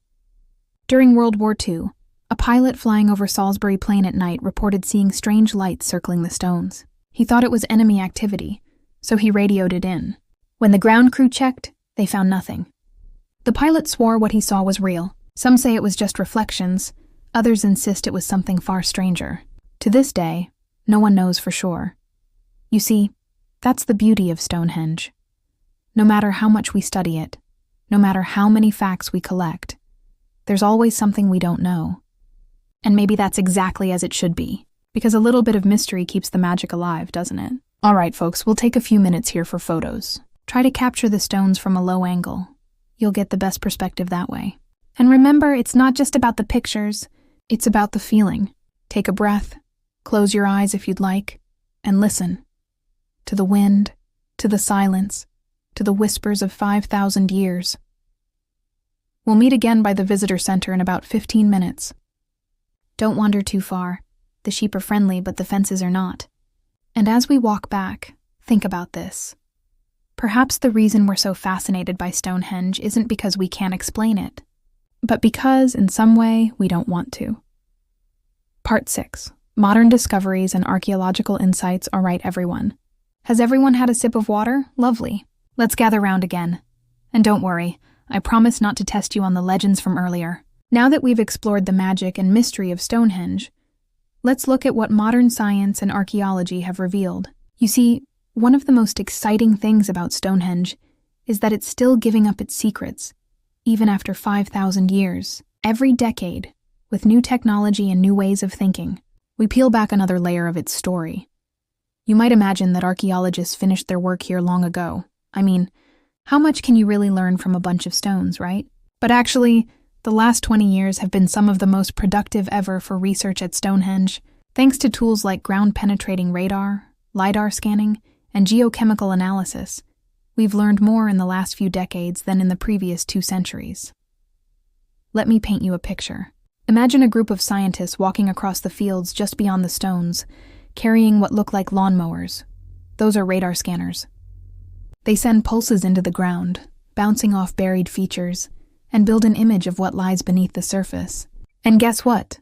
During World War II, a pilot flying over Salisbury Plain at night reported seeing strange lights circling the stones. He thought it was enemy activity, so he radioed it in. When the ground crew checked, they found nothing. The pilot swore what he saw was real. Some say it was just reflections, others insist it was something far stranger. To this day, no one knows for sure. You see, that's the beauty of Stonehenge. No matter how much we study it, no matter how many facts we collect, there's always something we don't know. And maybe that's exactly as it should be, because a little bit of mystery keeps the magic alive, doesn't it? All right, folks, we'll take a few minutes here for photos. Try to capture the stones from a low angle. You'll get the best perspective that way. And remember, it's not just about the pictures, it's about the feeling. Take a breath, close your eyes if you'd like, and listen. To the wind, to the silence, to the whispers of 5,000 years. We'll meet again by the visitor center in about 15 minutes. Don't wander too far. The sheep are friendly, but the fences are not. And as we walk back, think about this. Perhaps the reason we're so fascinated by Stonehenge isn't because we can't explain it, but because, in some way, we don't want to. Part 6. Modern discoveries and archaeological insights. All right, everyone. Has everyone had a sip of water? Lovely. Let's gather round again. And don't worry, I promise not to test you on the legends from earlier. Now that we've explored the magic and mystery of Stonehenge, let's look at what modern science and archaeology have revealed. You see, one of the most exciting things about Stonehenge is that it's still giving up its secrets, even after 5,000 years. Every decade, with new technology and new ways of thinking, we peel back another layer of its story. You might imagine that archaeologists finished their work here long ago. I mean, how much can you really learn from a bunch of stones, right? But actually, the last 20 years have been some of the most productive ever for research at Stonehenge, thanks to tools like ground-penetrating radar, LiDAR scanning, and geochemical analysis. We've learned more in the last few decades than in the previous 2 centuries. Let me paint you a picture. Imagine a group of scientists walking across the fields just beyond the stones, carrying what look like lawnmowers. Those are radar scanners. They send pulses into the ground, bouncing off buried features, and build an image of what lies beneath the surface. And guess what?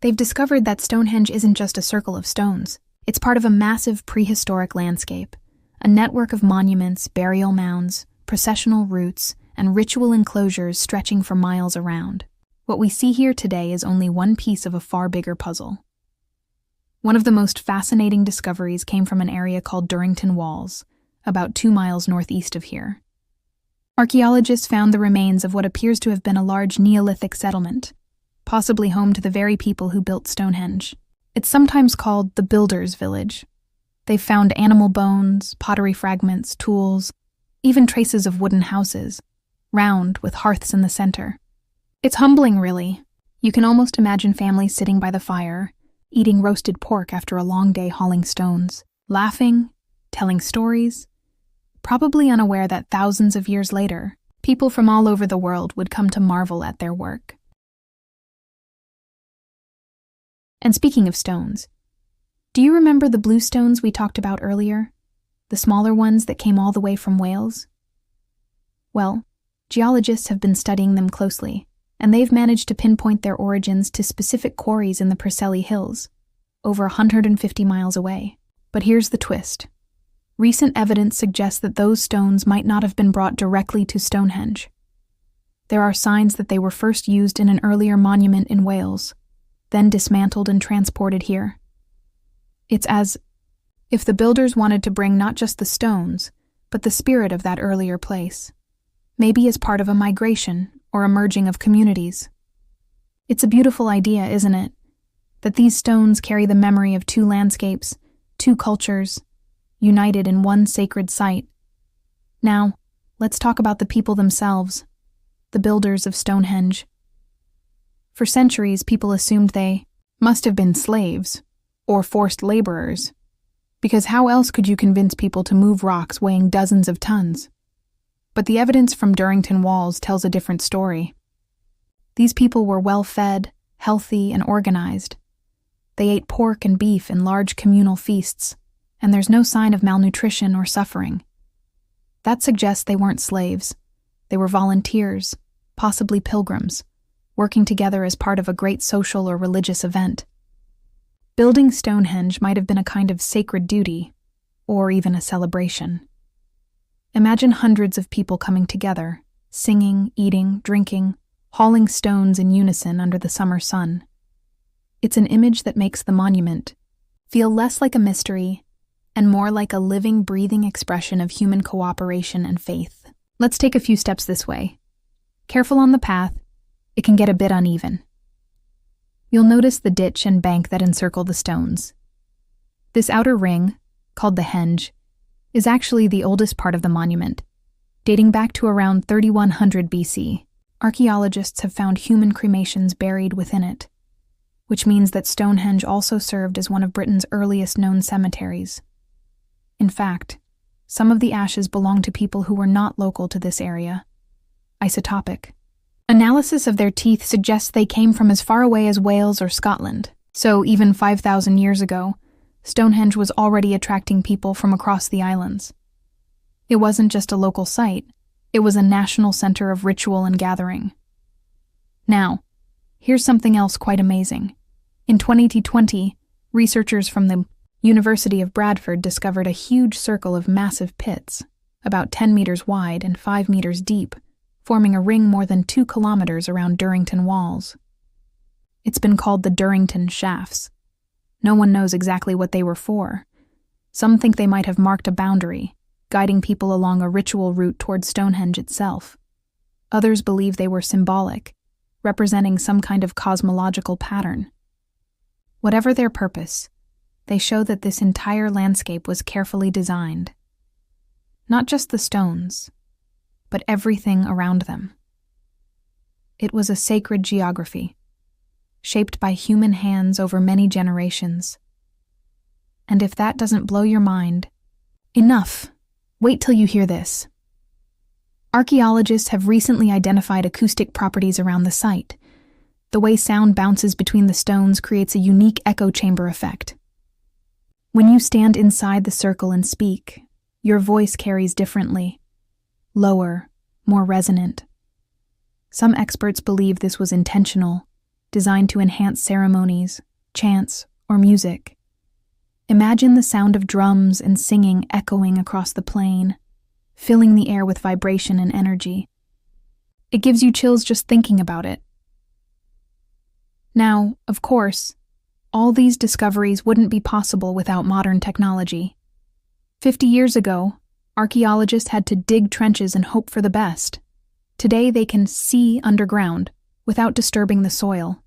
They've discovered that Stonehenge isn't just a circle of stones. It's part of a massive prehistoric landscape, a network of monuments, burial mounds, processional routes, and ritual enclosures stretching for miles around. What we see here today is only one piece of a far bigger puzzle. One of the most fascinating discoveries came from an area called Durrington Walls, about 2 miles northeast of here. Archaeologists found the remains of what appears to have been a large Neolithic settlement, possibly home to the very people who built Stonehenge. It's sometimes called the Builders' Village. They've found animal bones, pottery fragments, tools, even traces of wooden houses, round with hearths in the center. It's humbling, really. You can almost imagine families sitting by the fire, eating roasted pork after a long day hauling stones, laughing, telling stories, probably unaware that thousands of years later, people from all over the world would come to marvel at their work. And speaking of stones, do you remember the blue stones we talked about earlier? The smaller ones that came all the way from Wales? Well, geologists have been studying them closely, and they've managed to pinpoint their origins to specific quarries in the Preseli Hills, over 150 miles away. But here's the twist. Recent evidence suggests that those stones might not have been brought directly to Stonehenge. There are signs that they were first used in an earlier monument in Wales, then dismantled and transported here. It's as if the builders wanted to bring not just the stones, but the spirit of that earlier place, maybe as part of a migration or a merging of communities. It's a beautiful idea, isn't it? That these stones carry the memory of 2 landscapes, 2 cultures, united in one sacred site. Now, let's talk about the people themselves, the builders of Stonehenge. For centuries, people assumed they must have been slaves or forced laborers, because how else could you convince people to move rocks weighing dozens of tons? But the evidence from Durrington Walls tells a different story. These people were well-fed, healthy, and organized. They ate pork and beef in large communal feasts, and there's no sign of malnutrition or suffering. That suggests they weren't slaves. They were volunteers, possibly pilgrims, working together as part of a great social or religious event. Building Stonehenge might have been a kind of sacred duty, or even a celebration. Imagine hundreds of people coming together, singing, eating, drinking, hauling stones in unison under the summer sun. It's an image that makes the monument feel less like a mystery and more like a living, breathing expression of human cooperation and faith. Let's take a few steps this way. Careful on the path, it can get a bit uneven. You'll notice the ditch and bank that encircle the stones. This outer ring, called the henge, is actually the oldest part of the monument, dating back to around 3100 BC. Archaeologists have found human cremations buried within it, which means that Stonehenge also served as one of Britain's earliest known cemeteries. In fact, some of the ashes belong to people who were not local to this area. Isotopic. Analysis of their teeth suggests they came from as far away as Wales or Scotland. So even 5,000 years ago, Stonehenge was already attracting people from across the islands. It wasn't just a local site, it was a national center of ritual and gathering. Now, here's something else quite amazing. In 2020, researchers from the University of Bradford discovered a huge circle of massive pits, about 10 meters wide and 5 meters deep, forming a ring more than 2 kilometers around Durrington walls. It's been called the Durrington Shafts. No one knows exactly what they were for. Some think they might have marked a boundary, guiding people along a ritual route toward Stonehenge itself. Others believe they were symbolic, representing some kind of cosmological pattern. Whatever their purpose, they show that this entire landscape was carefully designed. Not just the stones, but everything around them. It was a sacred geography, shaped by human hands over many generations. And if that doesn't blow your mind, enough! Wait till you hear this. Archaeologists have recently identified acoustic properties around the site. The way sound bounces between the stones creates a unique echo chamber effect. When you stand inside the circle and speak, your voice carries differently, lower, more resonant. Some experts believe this was intentional, designed to enhance ceremonies, chants, or music. Imagine the sound of drums and singing echoing across the plain, filling the air with vibration and energy. It gives you chills just thinking about it. Now, of course, all these discoveries wouldn't be possible without modern technology. 50 years ago, archaeologists had to dig trenches and hope for the best. Today they can see underground without disturbing the soil.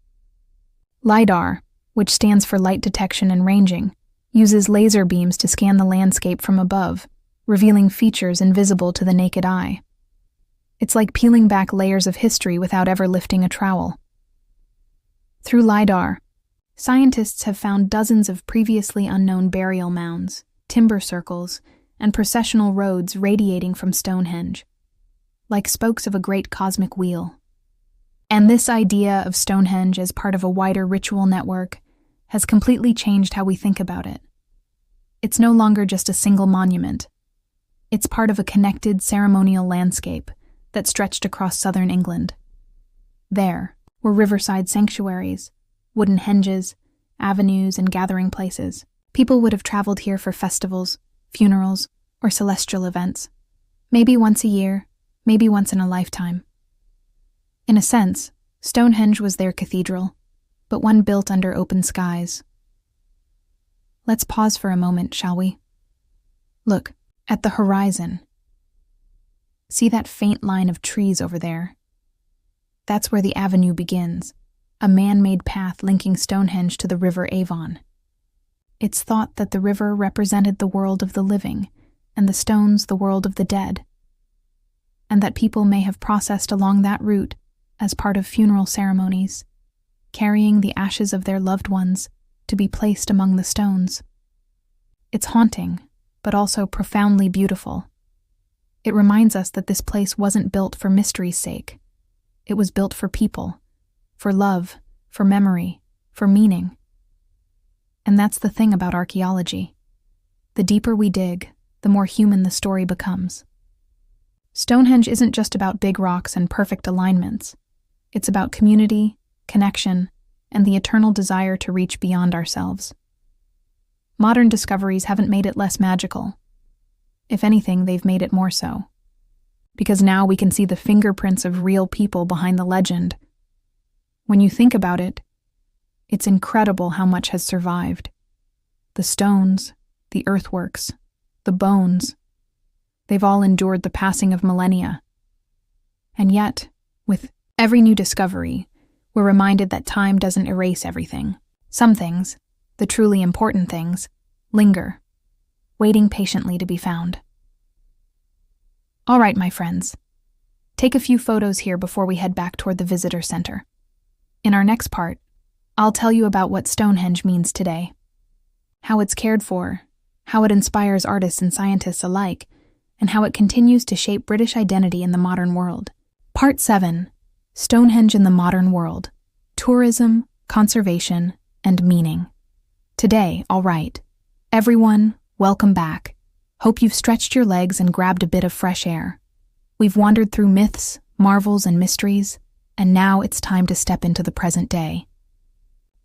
LiDAR, which stands for light detection and ranging, uses laser beams to scan the landscape from above, revealing features invisible to the naked eye. It's like peeling back layers of history without ever lifting a trowel. Through LiDAR, scientists have found dozens of previously unknown burial mounds, timber circles, and processional roads radiating from Stonehenge, like spokes of a great cosmic wheel. And this idea of Stonehenge as part of a wider ritual network has completely changed how we think about it. It's no longer just a single monument. It's part of a connected ceremonial landscape that stretched across southern England. There were riverside sanctuaries, wooden henges, avenues, and gathering places. People would have traveled here for festivals, funerals, or celestial events. Maybe once a year, maybe once in a lifetime. In a sense, Stonehenge was their cathedral, but one built under open skies. Let's pause for a moment, shall we? Look, at the horizon. See that faint line of trees over there? That's where the avenue begins, a man-made path linking Stonehenge to the River Avon. It's thought that the river represented the world of the living, and the stones the world of the dead, and that people may have processed along that route as part of funeral ceremonies, carrying the ashes of their loved ones to be placed among the stones. It's haunting, but also profoundly beautiful. It reminds us that this place wasn't built for mystery's sake. It was built for people, for love, for memory, for meaning. And that's the thing about archaeology. The deeper we dig, the more human the story becomes. Stonehenge isn't just about big rocks and perfect alignments. It's about community, connection, and the eternal desire to reach beyond ourselves. Modern discoveries haven't made it less magical. If anything, they've made it more so. Because now we can see the fingerprints of real people behind the legend. When you think about it, it's incredible how much has survived. The stones, the earthworks, the bones, they've all endured the passing of millennia. And yet, with every new discovery, we're reminded that time doesn't erase everything. Some things, the truly important things, linger, waiting patiently to be found. All right, my friends. Take a few photos here before we head back toward the visitor center. In our next part, I'll tell you about what Stonehenge means today, how it's cared for, how it inspires artists and scientists alike, and how it continues to shape British identity in the modern world. Part 7. Stonehenge in the Modern World. Tourism, Conservation, and Meaning. Today, all right. Everyone, welcome back. Hope you've stretched your legs and grabbed a bit of fresh air. We've wandered through myths, marvels, and mysteries, and now it's time to step into the present day.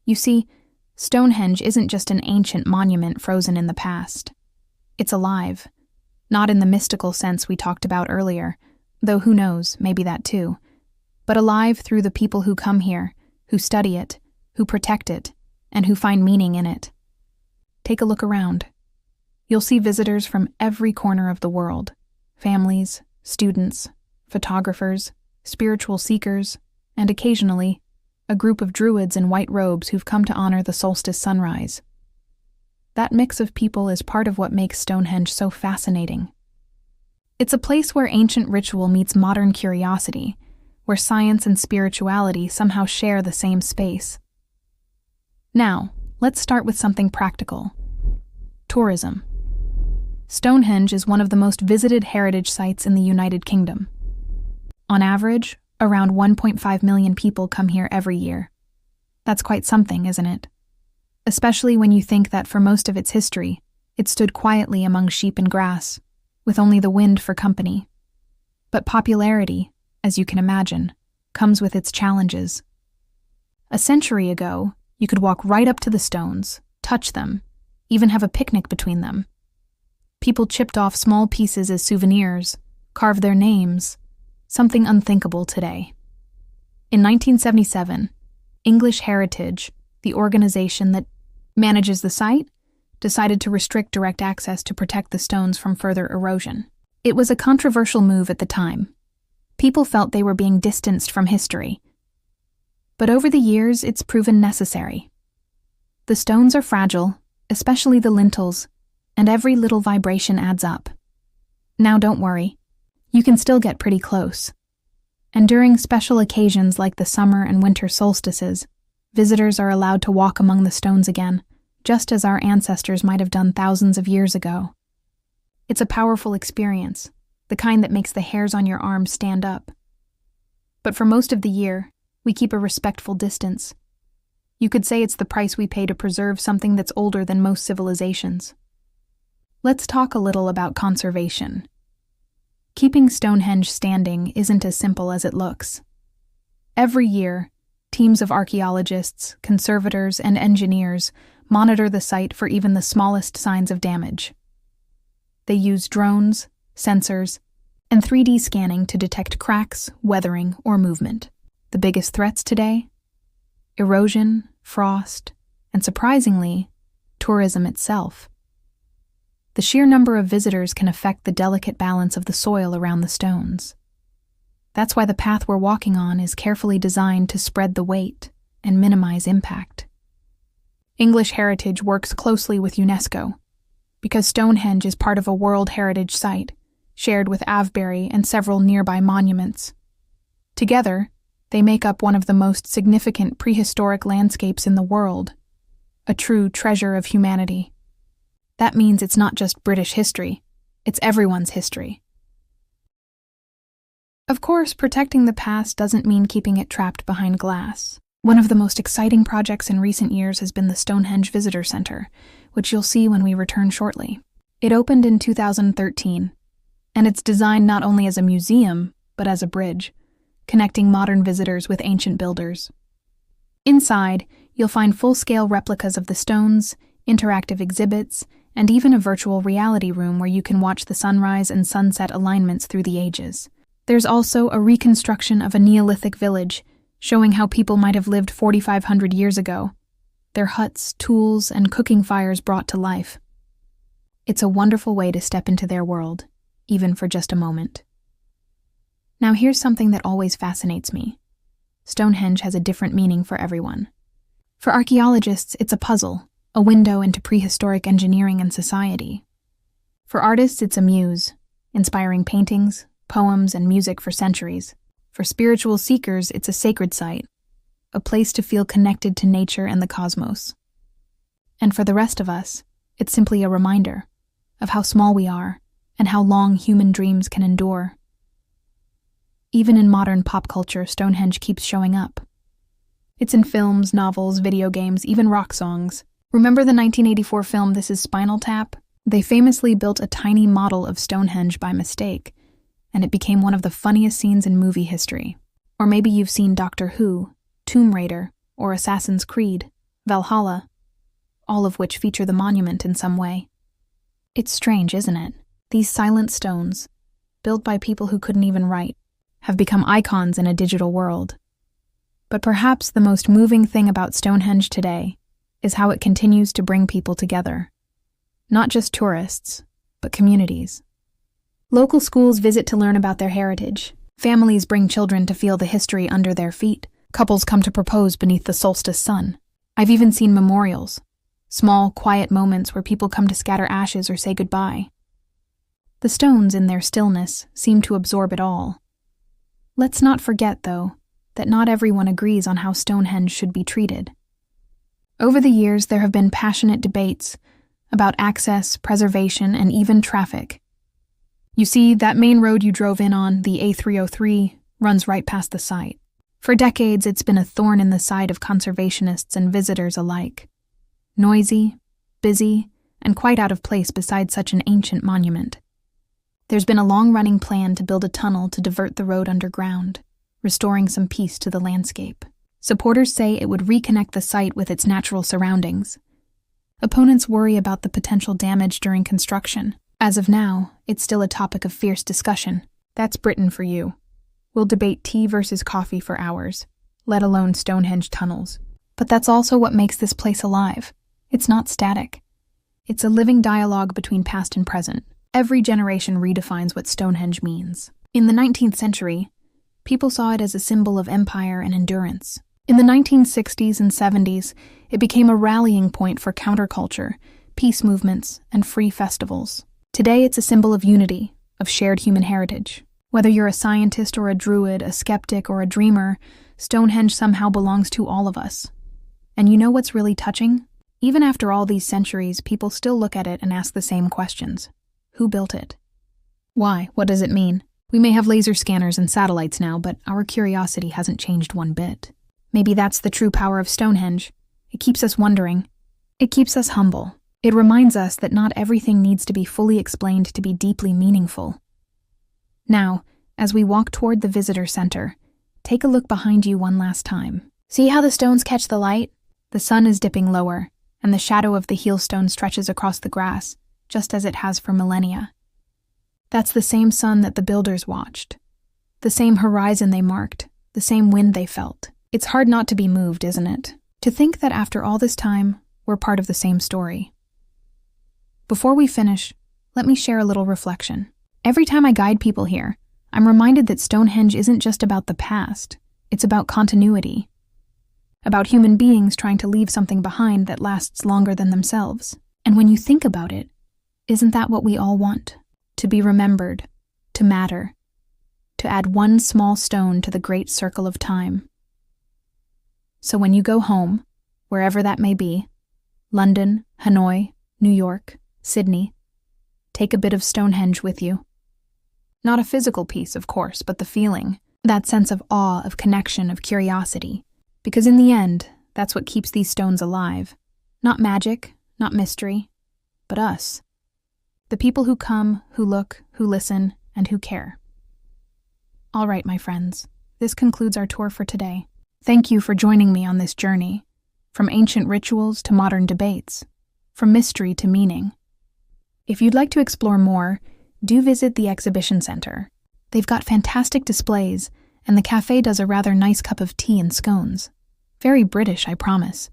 You see, Stonehenge isn't just an ancient monument frozen in the past. It's alive. Not in the mystical sense we talked about earlier, though who knows, maybe that too, but alive through the people who come here, who study it, who protect it, and who find meaning in it. Take a look around. You'll see visitors from every corner of the world: families, students, photographers, spiritual seekers, and occasionally, a group of druids in white robes who've come to honor the solstice sunrise. That mix of people is part of what makes Stonehenge so fascinating. It's a place where ancient ritual meets modern curiosity, where science and spirituality somehow share the same space. Now, let's start with something practical. Tourism. Stonehenge is one of the most visited heritage sites in the United Kingdom. On average, around 1.5 million people come here every year. That's quite something, isn't it? Especially when you think that for most of its history, it stood quietly among sheep and grass, with only the wind for company. But popularity, as you can imagine, comes with its challenges. A century ago, you could walk right up to the stones, touch them, even have a picnic between them. People chipped off small pieces as souvenirs, carved their names, something unthinkable today. In 1977, English Heritage, the organization that manages the site, decided to restrict direct access to protect the stones from further erosion. It was a controversial move at the time. People felt they were being distanced from history. But over the years, it's proven necessary. The stones are fragile, especially the lintels, and every little vibration adds up. Now don't worry. You can still get pretty close. And during special occasions like the summer and winter solstices, visitors are allowed to walk among the stones again, just as our ancestors might have done thousands of years ago. It's a powerful experience, the kind that makes the hairs on your arms stand up. But for most of the year, we keep a respectful distance. You could say it's the price we pay to preserve something that's older than most civilizations. Let's talk a little about conservation. Keeping Stonehenge standing isn't as simple as it looks. Every year, teams of archaeologists, conservators, and engineers monitor the site for even the smallest signs of damage. They use drones, sensors, and 3D scanning to detect cracks, weathering, or movement. The biggest threats today? Erosion, frost, and surprisingly, tourism itself. The sheer number of visitors can affect the delicate balance of the soil around the stones. That's why the path we're walking on is carefully designed to spread the weight and minimize impact. English Heritage works closely with UNESCO, because Stonehenge is part of a World Heritage Site, shared with Avebury and several nearby monuments. Together, they make up one of the most significant prehistoric landscapes in the world, a true treasure of humanity. That means it's not just British history, it's everyone's history. Of course, protecting the past doesn't mean keeping it trapped behind glass. One of the most exciting projects in recent years has been the Stonehenge Visitor Center, which you'll see when we return shortly. It opened in 2013, and it's designed not only as a museum, but as a bridge, connecting modern visitors with ancient builders. Inside, you'll find full-scale replicas of the stones, interactive exhibits, and even a virtual reality room where you can watch the sunrise and sunset alignments through the ages. There's also a reconstruction of a Neolithic village, showing how people might have lived 4,500 years ago, their huts, tools, and cooking fires brought to life. It's a wonderful way to step into their world, even for just a moment. Now here's something that always fascinates me. Stonehenge has a different meaning for everyone. For archaeologists, it's a puzzle, a window into prehistoric engineering and society. For artists, it's a muse, inspiring paintings, poems, and music for centuries. For spiritual seekers, it's a sacred site, a place to feel connected to nature and the cosmos. And for the rest of us, it's simply a reminder. of how small we are and how long human dreams can endure. Even in modern pop culture, Stonehenge keeps showing up. It's in films, novels, video games, even rock songs. Remember the 1984 film This Is Spinal Tap? They famously built a tiny model of Stonehenge by mistake, and it became one of the funniest scenes in movie history. Or maybe you've seen Doctor Who, Tomb Raider, or Assassin's Creed, Valhalla, all of which feature the monument in some way. It's strange, isn't it? These silent stones, built by people who couldn't even write, have become icons in a digital world. But perhaps the most moving thing about Stonehenge today is how it continues to bring people together. Not just tourists, but communities. Local schools visit to learn about their heritage. Families bring children to feel the history under their feet. Couples come to propose beneath the solstice sun. I've even seen memorials, small, quiet moments where people come to scatter ashes or say goodbye. The stones, in their stillness, seem to absorb it all. Let's not forget, though, that not everyone agrees on how Stonehenge should be treated. Over the years, there have been passionate debates about access, preservation, and even traffic. You see, that main road you drove in on, the A303, runs right past the site. For decades, it's been a thorn in the side of conservationists and visitors alike. Noisy, busy, and quite out of place beside such an ancient monument. There's been a long-running plan to build a tunnel to divert the road underground, restoring some peace to the landscape. Supporters say it would reconnect the site with its natural surroundings. Opponents worry about the potential damage during construction. As of now, it's still a topic of fierce discussion. That's Britain for you. We'll debate tea versus coffee for hours, let alone Stonehenge tunnels. But that's also what makes this place alive. It's not static. It's a living dialogue between past and present. Every generation redefines what Stonehenge means. In the 19th century, people saw it as a symbol of empire and endurance. In the 1960s and 70s, it became a rallying point for counterculture, peace movements, and free festivals. Today, it's a symbol of unity, of shared human heritage. Whether you're a scientist or a druid, a skeptic or a dreamer, Stonehenge somehow belongs to all of us. And you know what's really touching? Even after all these centuries, people still look at it and ask the same questions. Who built it? Why? What does it mean? We may have laser scanners and satellites now, but our curiosity hasn't changed one bit. Maybe that's the true power of Stonehenge. It keeps us wondering. It keeps us humble. It reminds us that not everything needs to be fully explained to be deeply meaningful. Now, as we walk toward the visitor center, take a look behind you one last time. See how the stones catch the light? The sun is dipping lower, and the shadow of the heelstone stretches across the grass, just as it has for millennia. That's the same sun that the builders watched, the same horizon they marked, the same wind they felt. It's hard not to be moved, isn't it? To think that after all this time, we're part of the same story. Before we finish, let me share a little reflection. Every time I guide people here, I'm reminded that Stonehenge isn't just about the past, it's about continuity. About human beings trying to leave something behind that lasts longer than themselves. And when you think about it, isn't that what we all want? To be remembered, to matter, to add one small stone to the great circle of time. So when you go home, wherever that may be, London, Hanoi, New York, Sydney, take a bit of Stonehenge with you. Not a physical piece, of course, but the feeling, that sense of awe, of connection, of curiosity. Because in the end, that's what keeps these stones alive. Not magic, not mystery, but us. The people who come, who look, who listen, and who care. All right, my friends, this concludes our tour for today. Thank you for joining me on this journey, from ancient rituals to modern debates, from mystery to meaning. If you'd like to explore more, do visit the exhibition center. They've got fantastic displays, and the cafe does a rather nice cup of tea and scones. Very British, I promise.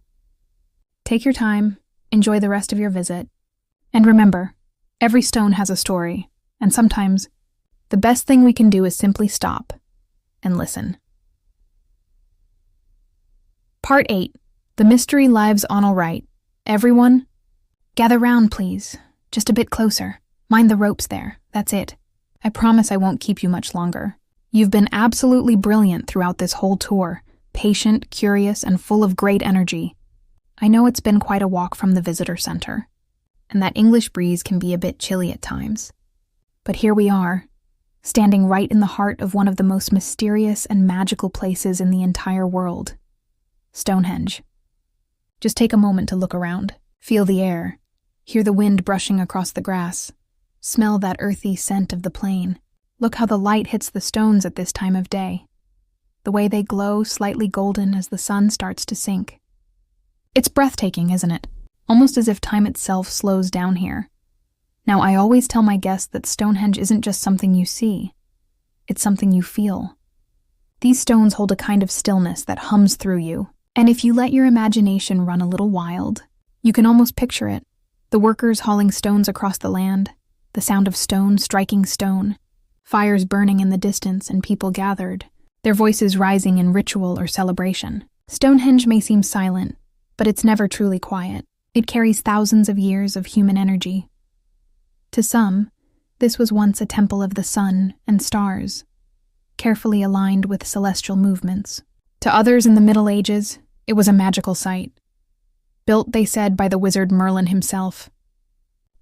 Take your time, enjoy the rest of your visit, and remember, every stone has a story, and sometimes the best thing we can do is simply stop and listen. Part 8. The mystery lives on all right. Everyone, gather round, please. Just a bit closer. Mind the ropes there. That's it. I promise I won't keep you much longer. You've been absolutely brilliant throughout this whole tour. Patient, curious, and full of great energy. I know it's been quite a walk from the visitor center. and that English breeze can be a bit chilly at times. But here we are, standing right in the heart of one of the most mysterious and magical places in the entire world, Stonehenge. Just take a moment to look around, feel the air, hear the wind brushing across the grass, smell that earthy scent of the plain. Look how the light hits the stones at this time of day, the way they glow slightly golden as the sun starts to sink. It's breathtaking, isn't it? Almost as if time itself slows down here. Now, I always tell my guests that Stonehenge isn't just something you see, it's something you feel. These stones hold a kind of stillness that hums through you, and if you let your imagination run a little wild, you can almost picture it. The workers hauling stones across the land, the sound of stone striking stone, fires burning in the distance and people gathered, their voices rising in ritual or celebration. Stonehenge may seem silent, but it's never truly quiet. It carries thousands of years of human energy. To some, this was once a temple of the sun and stars, carefully aligned with celestial movements. To others in the Middle Ages, it was a magical site, built, they said, by the wizard Merlin himself.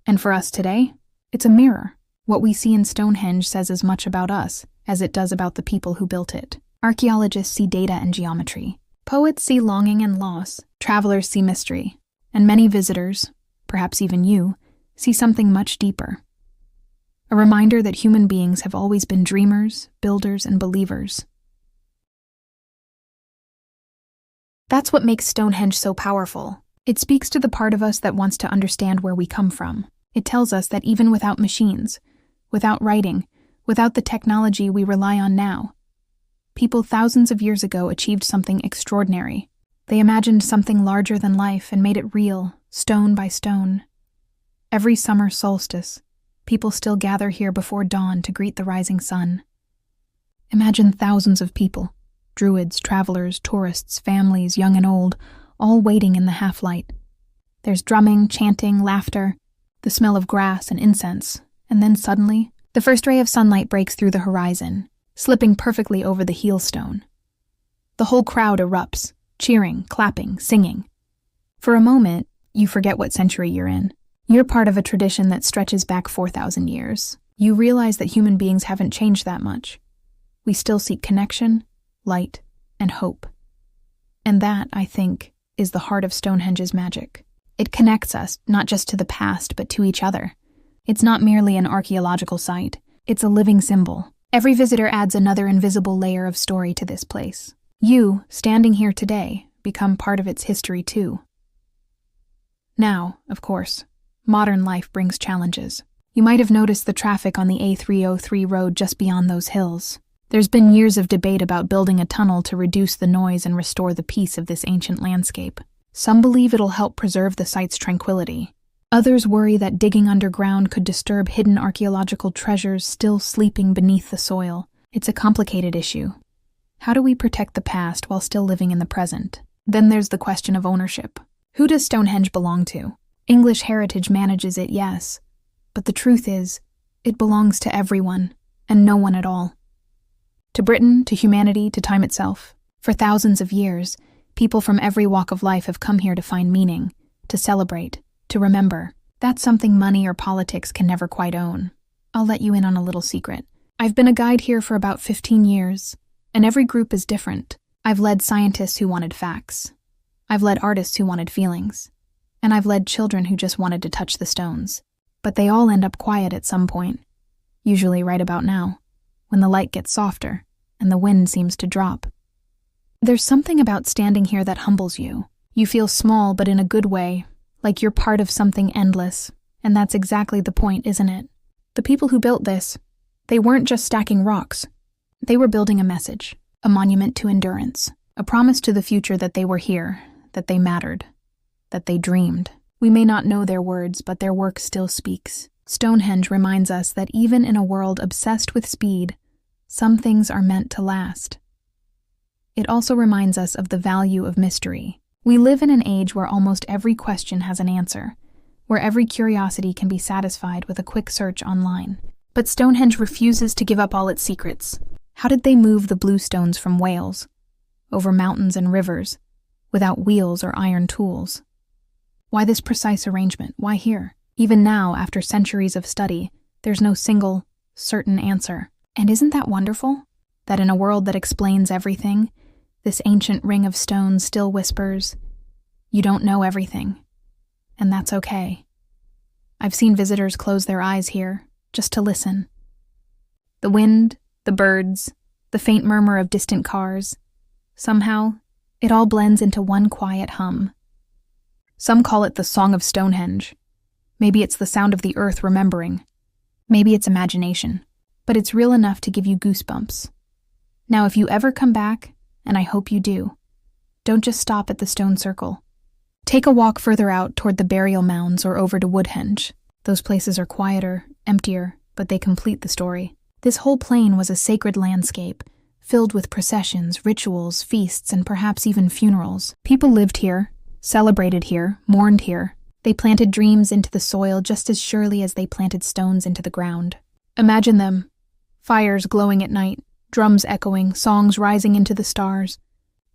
And for us today, it's a mirror. What we see in Stonehenge says as much about us as it does about the people who built it. Archaeologists see data and geometry. Poets see longing and loss. Travelers see mystery. And many visitors, perhaps even you, see something much deeper. A reminder that human beings have always been dreamers, builders, and believers. That's what makes Stonehenge so powerful. It speaks to the part of us that wants to understand where we come from. It tells us that even without machines, without writing, without the technology we rely on now, people thousands of years ago achieved something extraordinary. They imagined something larger than life and made it real, stone by stone. Every summer solstice, people still gather here before dawn to greet the rising sun. Imagine thousands of people, druids, travelers, tourists, families, young and old, all waiting in the half-light. There's drumming, chanting, laughter, the smell of grass and incense, and then suddenly, the first ray of sunlight breaks through the horizon, slipping perfectly over the heelstone. The whole crowd erupts, cheering, clapping, singing. For a moment, you forget what century you're in. You're part of a tradition that stretches back 4,000 years. You realize that human beings haven't changed that much. We still seek connection, light, and hope. And that, I think, is the heart of Stonehenge's magic. It connects us, not just to the past, but to each other. It's not merely an archaeological site. It's a living symbol. Every visitor adds another invisible layer of story to this place. You, standing here today, become part of its history too. Now, of course, modern life brings challenges. You might have noticed the traffic on the A303 road just beyond those hills. There's been years of debate about building a tunnel to reduce the noise and restore the peace of this ancient landscape. Some believe it'll help preserve the site's tranquility. Others worry that digging underground could disturb hidden archaeological treasures still sleeping beneath the soil. It's a complicated issue. How do we protect the past while still living in the present? Then there's the question of ownership. Who does Stonehenge belong to? English Heritage manages it, yes. But the truth is, it belongs to everyone, and no one at all. To Britain, to humanity, to time itself. For thousands of years, people from every walk of life have come here to find meaning, to celebrate, to remember. That's something money or politics can never quite own. I'll let you in on a little secret. I've been a guide here for about 15 years, and every group is different. I've led scientists who wanted facts. I've led artists who wanted feelings. And I've led children who just wanted to touch the stones. But they all end up quiet at some point, usually right about now, when the light gets softer and the wind seems to drop. There's something about standing here that humbles you. You feel small, but in a good way, like you're part of something endless. And that's exactly the point, isn't it? The people who built this, they weren't just stacking rocks. They were building a message, a monument to endurance, a promise to the future that they were here, that they mattered, that they dreamed. We may not know their words, but their work still speaks. Stonehenge reminds us that even in a world obsessed with speed, some things are meant to last. It also reminds us of the value of mystery. We live in an age where almost every question has an answer, where every curiosity can be satisfied with a quick search online. But Stonehenge refuses to give up all its secrets. How did they move the blue stones from Wales, over mountains and rivers, without wheels or iron tools? Why this precise arrangement? Why here? Even now, after centuries of study, there's no single, certain answer. And isn't that wonderful? That in a world that explains everything, this ancient ring of stones still whispers, "You don't know everything." And that's okay. I've seen visitors close their eyes here, just to listen. The wind, the birds, the faint murmur of distant cars. Somehow, it all blends into one quiet hum. Some call it the Song of Stonehenge. Maybe it's the sound of the earth remembering. Maybe it's imagination. But it's real enough to give you goosebumps. Now, if you ever come back, and I hope you do, don't just stop at the stone circle. Take a walk further out toward the burial mounds or over to Woodhenge. Those places are quieter, emptier, but they complete the story. This whole plain was a sacred landscape, filled with processions, rituals, feasts, and perhaps even funerals. People lived here, celebrated here, mourned here. They planted dreams into the soil just as surely as they planted stones into the ground. Imagine them, fires glowing at night, drums echoing, songs rising into the stars.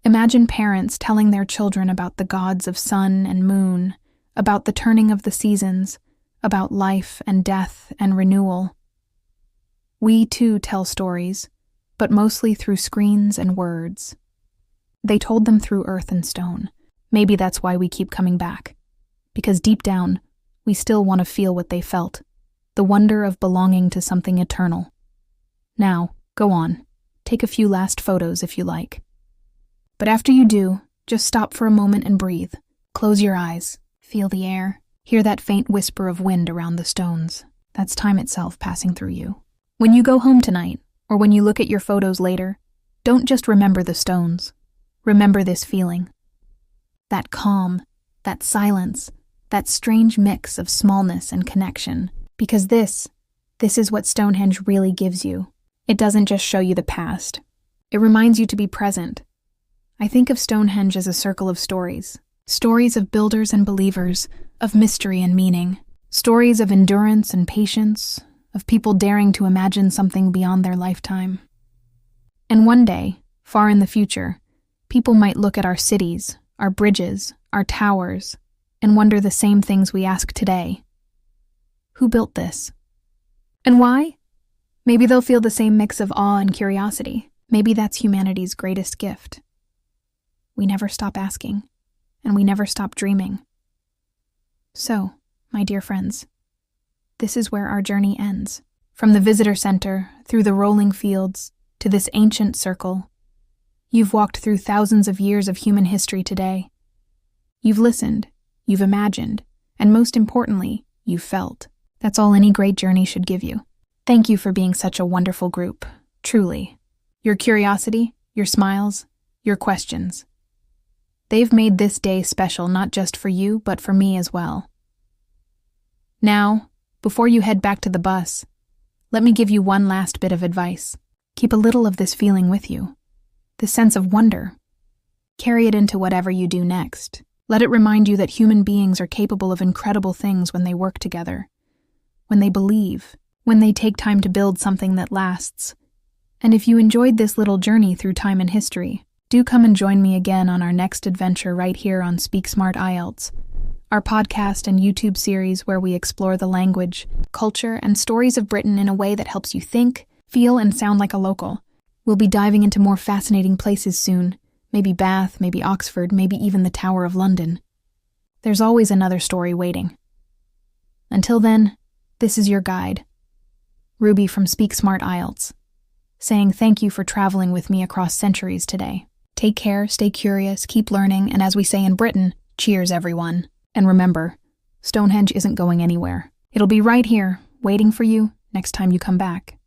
Imagine parents telling their children about the gods of sun and moon, about the turning of the seasons, about life and death and renewal. We too tell stories, but mostly through screens and words. They told them through earth and stone. Maybe that's why we keep coming back. Because deep down, we still want to feel what they felt, the wonder of belonging to something eternal. Now, go on. Take a few last photos if you like. But after you do, just stop for a moment and breathe. Close your eyes. Feel the air. Hear that faint whisper of wind around the stones. That's time itself passing through you. When you go home tonight, or when you look at your photos later, don't just remember the stones. Remember this feeling. That calm, that silence, that strange mix of smallness and connection. Because this is what Stonehenge really gives you. It doesn't just show you the past. It reminds you to be present. I think of Stonehenge as a circle of stories. Stories of builders and believers, of mystery and meaning. Stories of endurance and patience, of people daring to imagine something beyond their lifetime. And one day, far in the future, people might look at our cities, our bridges, our towers, and wonder the same things we ask today. Who built this? And why? Maybe they'll feel the same mix of awe and curiosity. Maybe that's humanity's greatest gift. We never stop asking, and we never stop dreaming. So, my dear friends, this is where our journey ends. From the visitor center, through the rolling fields, to this ancient circle, you've walked through thousands of years of human history today. You've listened, you've imagined, and most importantly, you've felt. That's all any great journey should give you. Thank you for being such a wonderful group, truly. Your curiosity, your smiles, your questions. They've made this day special not just for you, but for me as well. Now, before you head back to the bus, let me give you one last bit of advice. Keep a little of this feeling with you, this sense of wonder. Carry it into whatever you do next. Let it remind you that human beings are capable of incredible things when they work together, when they believe, when they take time to build something that lasts. And if you enjoyed this little journey through time and history, do come and join me again on our next adventure right here on Speak Smart IELTS, our podcast and YouTube series where we explore the language, culture, and stories of Britain in a way that helps you think, feel, and sound like a local. We'll be diving into more fascinating places soon, maybe Bath, maybe Oxford, maybe even the Tower of London. There's always another story waiting. Until then, this is your guide, Ruby from Speak Smart IELTS, saying thank you for traveling with me across centuries today. Take care, stay curious, keep learning, and as we say in Britain, cheers everyone. And remember, Stonehenge isn't going anywhere. It'll be right here, waiting for you next time you come back.